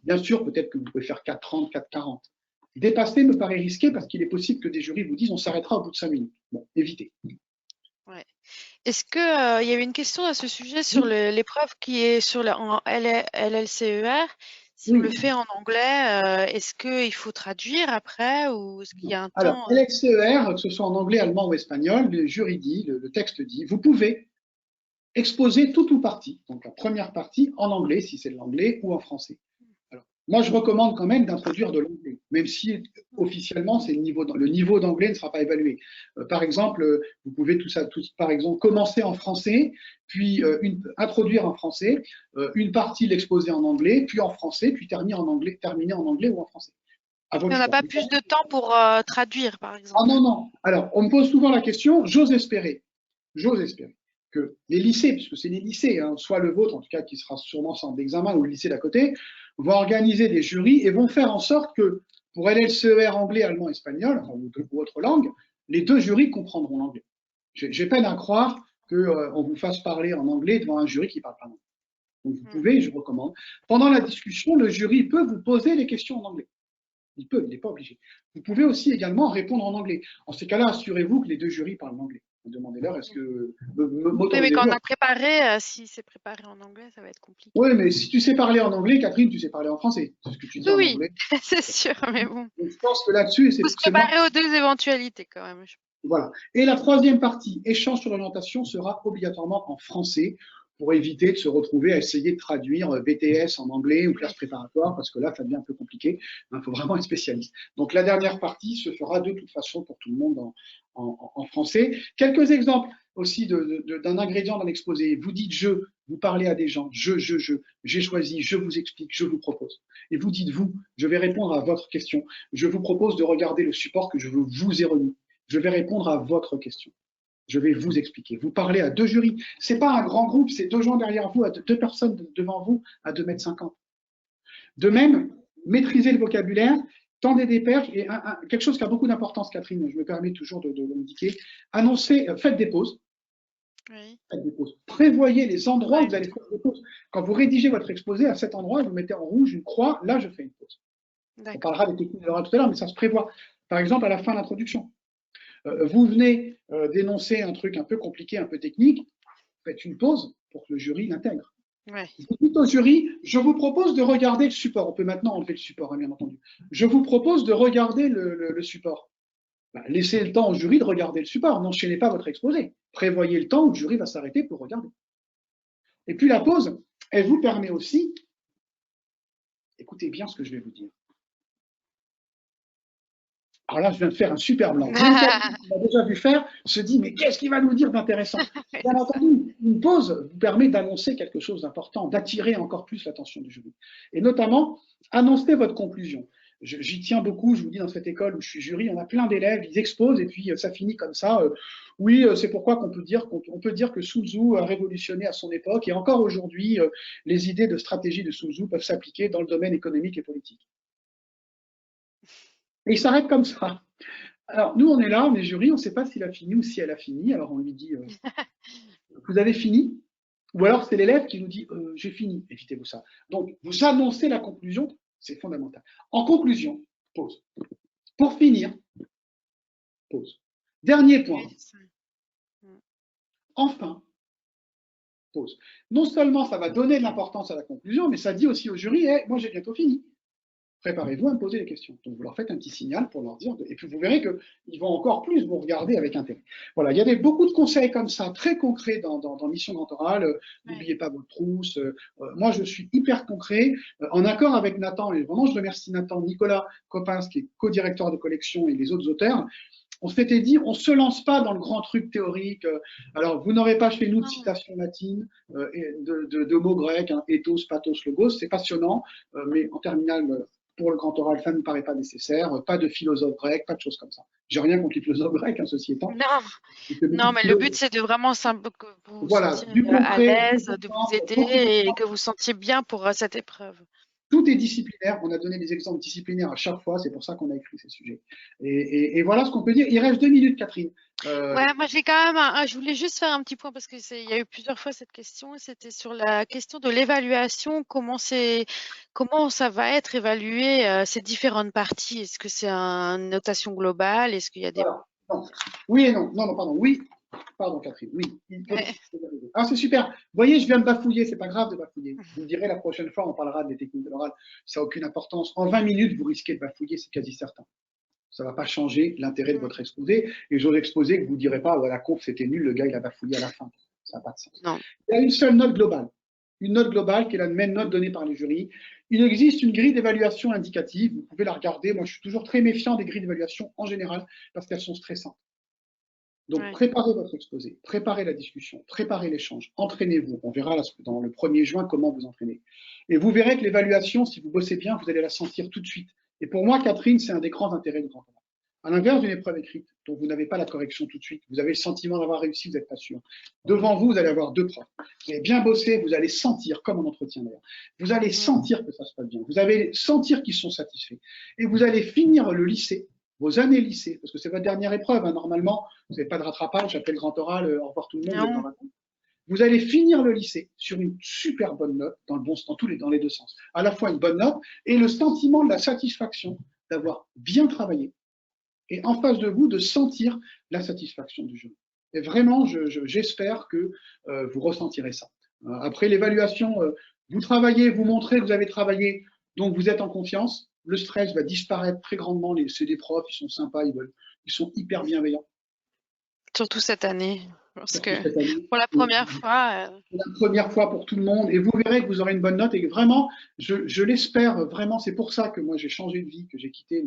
S2: Bien sûr, peut-être que vous pouvez faire 4,30, 4,40. Dépasser me paraît risqué parce qu'il est possible que des jurys vous disent on s'arrêtera au bout de 5 minutes. Bon, évitez.
S1: Ouais. Est-ce qu'il y avait une question à ce sujet sur l'épreuve qui est en LLCER? Si on le fait en anglais, est-ce qu'il faut traduire après ou est-ce qu'il y a un temps?
S2: Alors, LLCER, que ce soit en anglais, allemand ou espagnol, le jury dit, le texte dit, vous pouvez exposer tout ou partie. Donc la première partie en anglais, si c'est de l'anglais, ou en français. Alors, Moi, je recommande quand même d'introduire de l'anglais, même si officiellement, le niveau d'anglais ne sera pas évalué. Par exemple, vous pouvez par exemple, commencer en français, puis introduire en français, une partie de l'exposé en anglais, puis en français, puis terminer en anglais ou en français. À
S1: Mais
S2: votre
S1: on n'a
S2: choix.
S1: pas plus de temps pour traduire, par
S2: Ah
S1: exemple.
S2: non, non. Alors, on me pose souvent la question, j'ose espérer que les lycées, puisque c'est les lycées, hein, soit le vôtre, en tout cas, qui sera sûrement centre d'examen, ou le lycée d'à côté, vont organiser des jurys et vont faire en sorte que, pour LLCER anglais, allemand, espagnol, enfin, ou autre langue, les deux jurys comprendront l'anglais. J'ai peine à croire qu'on vous fasse parler en anglais devant un jury qui parle pas anglais. Donc, vous pouvez, je recommande, pendant la discussion, le jury peut vous poser les questions en anglais. Il peut, il n'est pas obligé. Vous pouvez aussi également répondre en anglais. En ces cas-là, assurez-vous que les deux jurys parlent en anglais. Demandez-leur, est-ce que
S1: Oui, mais quand
S2: m'autorisez-vous
S1: on
S2: à...
S1: a préparé, si c'est préparé en anglais, ça va être compliqué.
S2: Oui, mais si tu sais parler en anglais, Catherine, tu sais parler en français. C'est ce que tu dis
S1: Oui,
S2: en
S1: oui,
S2: anglais.
S1: c'est sûr, mais bon.
S2: Donc, je pense que là-dessus,
S1: Il faut se
S2: c'est moi.
S1: préparer aux deux éventualités quand même.
S2: Voilà. Et la troisième partie, échange sur l'orientation, sera obligatoirement en français pour éviter de se retrouver à essayer de traduire BTS en anglais ou classe préparatoire, parce que là, ça devient un peu compliqué. Il faut vraiment être spécialiste. Donc, la dernière partie se fera de toute façon pour tout le monde en français. Quelques exemples aussi d'un ingrédient dans l'exposé. Vous dites je, vous parlez à des gens, j'ai choisi, je vous explique, je vous propose. Et vous dites vous, je vais répondre à votre question. Je vous propose de regarder le support que je vous ai remis. Je vais répondre à votre question. Je vais vous expliquer. Vous parlez à deux jurys. Ce n'est pas un grand groupe, c'est deux gens derrière vous, deux personnes devant vous à 2,50 m. De même, maîtrisez le vocabulaire, tendez des perches et quelque chose qui a beaucoup d'importance, Catherine, je me permets toujours de l'indiquer. Annoncez, faites des pauses.
S1: Oui.
S2: Faites des pauses. Prévoyez les endroits où vous allez faire des pauses. Quand vous rédigez votre exposé, à cet endroit, vous mettez en rouge une croix, là je fais une pause. On parlera des techniques de l'oral tout à l'heure, mais ça se prévoit. Par exemple, à la fin de l'introduction. Vous venez d'énoncer un truc un peu compliqué, un peu technique, faites une pause pour que le jury l'intègre.
S1: Ouais.
S2: Vous dites au jury, je vous propose de regarder le support. On peut maintenant enlever le support, hein, bien entendu. Je vous propose de regarder le support. Ben, laissez le temps au jury de regarder le support. N'enchaînez pas votre exposé. Prévoyez le temps où le jury va s'arrêter pour regarder. Et puis la pause, elle vous permet aussi, écoutez bien ce que je vais vous dire. Alors là, je viens de faire un super blanc. On a déjà vu faire, se dit, mais qu'est-ce qu'il va nous dire d'intéressant? Bien entendu, une pause vous permet d'annoncer quelque chose d'important, d'attirer encore plus l'attention du jury. Et notamment, annoncer votre conclusion. J'y tiens beaucoup, je vous dis, dans cette école où je suis jury, on a plein d'élèves, ils exposent et puis ça finit comme ça. Oui, c'est pourquoi qu'on peut dire que Sun Tzu a révolutionné à son époque et encore aujourd'hui, les idées de stratégie de Sun Tzu peuvent s'appliquer dans le domaine économique et politique. Et il s'arrête comme ça. Alors, nous, on est là, on est jury, on ne sait pas s'il a fini ou si elle a fini. Alors, on lui dit, vous avez fini? Ou alors, c'est l'élève qui nous dit, j'ai fini. Évitez-vous ça. Donc, vous annoncez la conclusion, c'est fondamental. En conclusion, pause. Pour finir, pause. Dernier point. Enfin, pause. Non seulement ça va donner de l'importance à la conclusion, mais ça dit aussi au jury, hey, moi, j'ai bientôt fini. Préparez-vous à me poser des questions. Donc, vous leur faites un petit signal pour leur dire, et puis vous verrez qu'ils vont encore plus vous regarder avec intérêt. Voilà, il y a beaucoup de conseils comme ça, très concrets dans Mission Grand Oral. N'oubliez pas votre trousse. Moi, je suis hyper concret, en accord avec Nathan, et vraiment, je remercie Nathan, Nicolas Coppens, qui est co-directeur de collection, et les autres auteurs. On s'était dit, on ne se lance pas dans le grand truc théorique. Alors, vous n'aurez pas chez nous de citations latines, de mots grecs, hein, ethos, pathos, logos. C'est passionnant, mais en terminale, pour le grand oral, ça ne me paraît pas nécessaire. Pas de philosophe grec, pas de choses comme ça. J'ai rien contre les philosophes grecs, hein, ceci étant.
S1: Non, mais le but, c'est de vraiment que vous vous
S2: voilà,
S1: sentiez
S2: du
S1: à
S2: concret,
S1: l'aise, de vous aider et que vous sentiez bien pour cette épreuve.
S2: Tout est disciplinaire. On a donné des exemples disciplinaires à chaque fois. C'est pour ça qu'on a écrit ces sujets. Et voilà ce qu'on peut dire. Il reste 2 minutes, Catherine.
S1: Ouais, moi j'ai quand même je voulais juste faire un petit point parce que il y a eu plusieurs fois cette question et c'était sur la question de l'évaluation. Comment ça va être évalué ces différentes parties? Est-ce que c'est une notation globale? Est-ce qu'il y a des
S2: voilà. Non. Oui et non. Non, pardon. Oui. Pardon, Catherine. Oui. Ah, c'est super. Vous voyez, je viens de bafouiller. C'est pas grave de bafouiller. Vous me direz la prochaine fois, on parlera des techniques de l'oral. Ça n'a aucune importance. En 20 minutes, vous risquez de bafouiller, c'est quasi certain. Ça ne va pas changer l'intérêt de votre exposé. Et j'ose exposer que vous ne direz pas, oh, la conf, c'était nul, le gars, il a bafouillé à la fin. Ça n'a pas de sens.
S1: Non.
S2: Il y a une seule note globale. une note globale qui est la même note donnée par les jurys. Il existe une grille d'évaluation indicative, vous pouvez la regarder. Moi, je suis toujours très méfiant des grilles d'évaluation en général parce qu'elles sont stressantes. Donc,
S1: Ouais.
S2: préparez votre exposé, préparez la discussion, préparez l'échange, entraînez-vous. On verra dans le 1er juin comment vous entraînez. Et vous verrez que l'évaluation, si vous bossez bien, vous allez la sentir tout de suite. Et pour moi, Catherine, c'est un des grands intérêts du grand oral. À l'inverse d'une épreuve écrite, dont vous n'avez pas la correction tout de suite, vous avez le sentiment d'avoir réussi, vous n'êtes pas sûr. Devant vous, vous allez avoir 2 profs. Vous allez bien bosser, vous allez sentir, comme en entretien d'ailleurs, vous allez sentir que ça se passe bien, vous allez sentir qu'ils sont satisfaits. Et vous allez finir le lycée, vos années lycée, parce que c'est votre dernière épreuve, hein, normalement, vous n'avez pas de rattrapage, j'appelle grand oral, au revoir tout le monde,
S1: Non.
S2: vous allez finir le lycée sur une super bonne note, dans les 2 sens. À la fois une bonne note et le sentiment de la satisfaction d'avoir bien travaillé, et en face de vous, de sentir la satisfaction du jeu. Et vraiment, j'espère que vous ressentirez ça. Après l'évaluation, vous travaillez, vous montrez que vous avez travaillé, donc vous êtes en confiance. Le stress va disparaître très grandement. C'est des profs, ils sont sympas, ils sont hyper bienveillants.
S1: Surtout cette année, parce que
S2: Cette année,
S1: pour la première fois.
S2: c'est la première fois pour tout le monde et vous verrez que vous aurez une bonne note et vraiment, je l'espère vraiment, c'est pour ça que moi j'ai changé de vie, que j'ai quitté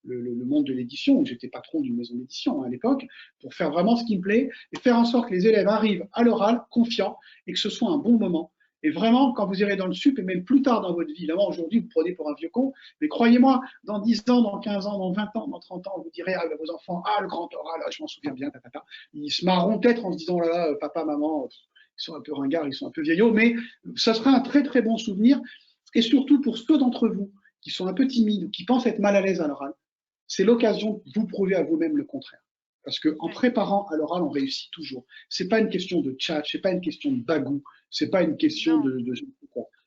S2: le monde de l'édition, où j'étais patron d'une maison d'édition à l'époque, pour faire vraiment ce qui me plaît et faire en sorte que les élèves arrivent à l'oral confiants et que ce soit un bon moment. Et vraiment, quand vous irez dans le sup, et même plus tard dans votre vie, là aujourd'hui, vous prenez pour un vieux con, mais croyez-moi, dans 10 ans, dans 15 ans, dans 20 ans, dans 30 ans, vous direz à vos enfants, ah, le grand oral, je m'en souviens bien, tatata. Ils se marreront peut-être en se disant, oh là là, papa, maman, ils sont un peu ringards, ils sont un peu vieillots, mais ça sera un très très bon souvenir. Et surtout pour ceux d'entre vous qui sont un peu timides, qui pensent être mal à l'aise à l'oral, c'est l'occasion de vous prouver à vous-même le contraire. Parce qu'en préparant à l'oral, on réussit toujours. C'est pas une question de tchatch, c'est pas une question de bagou, c'est pas une question de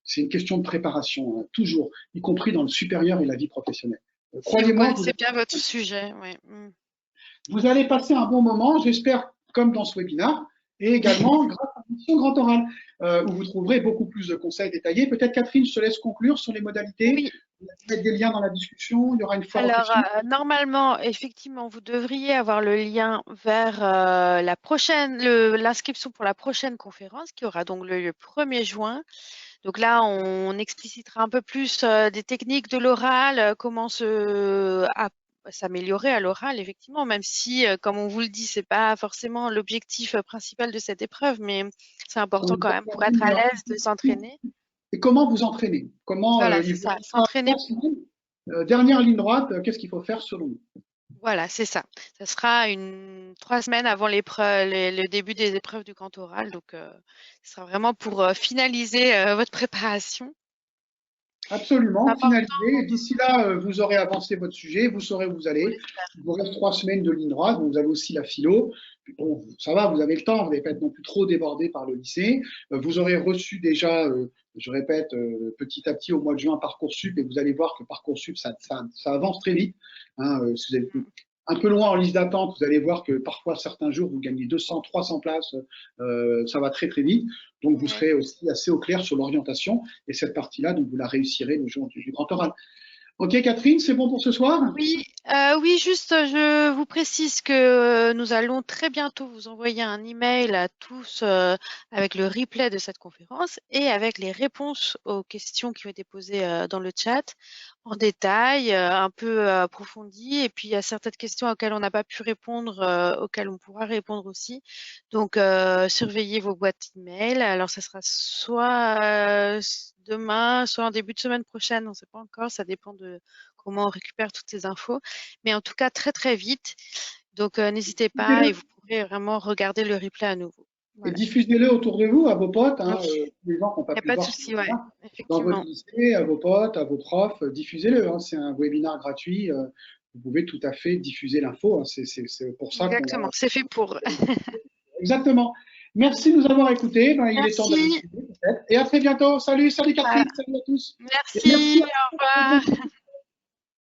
S2: c'est une question de préparation, hein, toujours, y compris dans le supérieur et la vie professionnelle.
S1: Croyez-moi, c'est bien votre sujet. Ouais.
S2: Vous allez passer un bon moment, j'espère, comme dans ce webinaire, et également grâce à l'émission Grand Oral, où vous trouverez beaucoup plus de conseils détaillés. Peut-être, Catherine, je te laisse conclure sur les modalités.
S1: Oui.
S2: Vous allez mettre des liens dans la discussion, il y aura une foire aux
S1: Alors,
S2: questions.
S1: normalement, effectivement, vous devriez avoir le lien vers l'inscription pour la prochaine conférence qui aura donc le 1er juin. Donc là, on explicitera un peu plus des techniques de l'oral, comment s'améliorer à l'oral, effectivement, même si, comme on vous le dit, c'est pas forcément l'objectif principal de cette épreuve, mais c'est important quand même pour être à l'aise de s'entraîner.
S2: Et comment vous entraîner? Comment
S1: Voilà, c'est ça, s'entraîner.
S2: Dernière ligne droite, qu'est-ce qu'il faut faire selon nous?
S1: Voilà, c'est ça. Ça sera 3 semaines avant le début des épreuves du grand oral. Donc, ce sera vraiment pour finaliser votre préparation.
S2: Absolument, finaliser. D'ici là, vous aurez avancé votre sujet, vous saurez où vous allez. Il vous reste 3 semaines de ligne droite, vous avez aussi la philo. Bon, ça va, vous avez le temps, vous n'allez pas être non plus trop débordé par le lycée. Vous aurez reçu déjà, je répète, petit à petit au mois de juin Parcoursup, et vous allez voir que Parcoursup, ça avance très vite. Hein, si vous êtes un peu loin en liste d'attente, vous allez voir que parfois certains jours vous gagnez 200, 300 places, ça va très très vite. Donc vous serez aussi assez au clair sur l'orientation et cette partie-là, donc vous la réussirez le jour du grand oral. Ok Catherine, c'est bon pour ce soir?
S1: Oui, oui, juste je vous précise que nous allons très bientôt vous envoyer un email à tous avec le replay de cette conférence et avec les réponses aux questions qui ont été posées dans le chat en détail, un peu approfondies. Et puis il y a certaines questions auxquelles on n'a pas pu répondre, auxquelles on pourra répondre aussi. Donc surveillez vos boîtes email. Alors ça sera soit demain, soit en début de semaine prochaine, on ne sait pas encore, ça dépend de comment on récupère toutes ces infos. Mais en tout cas, très très vite. Donc n'hésitez pas et vous pourrez vraiment regarder le replay à nouveau.
S2: Voilà. Et diffusez-le autour de vous, à vos potes, hein, les gens qui n'ont pas pu
S1: voir. Il n'y a pas de
S2: souci,
S1: ouais,
S2: dans votre lycée, à vos potes, à vos profs, diffusez-le. Hein, c'est un webinaire gratuit. Vous pouvez tout à fait diffuser l'info. Hein, c'est pour ça.
S1: Exactement, c'est fait pour.
S2: Exactement. Merci de nous avoir écoutés. Ben, il est temps de diffuser peut-être. Et à très bientôt. Salut Catherine. Salut à tous.
S1: Merci, au revoir.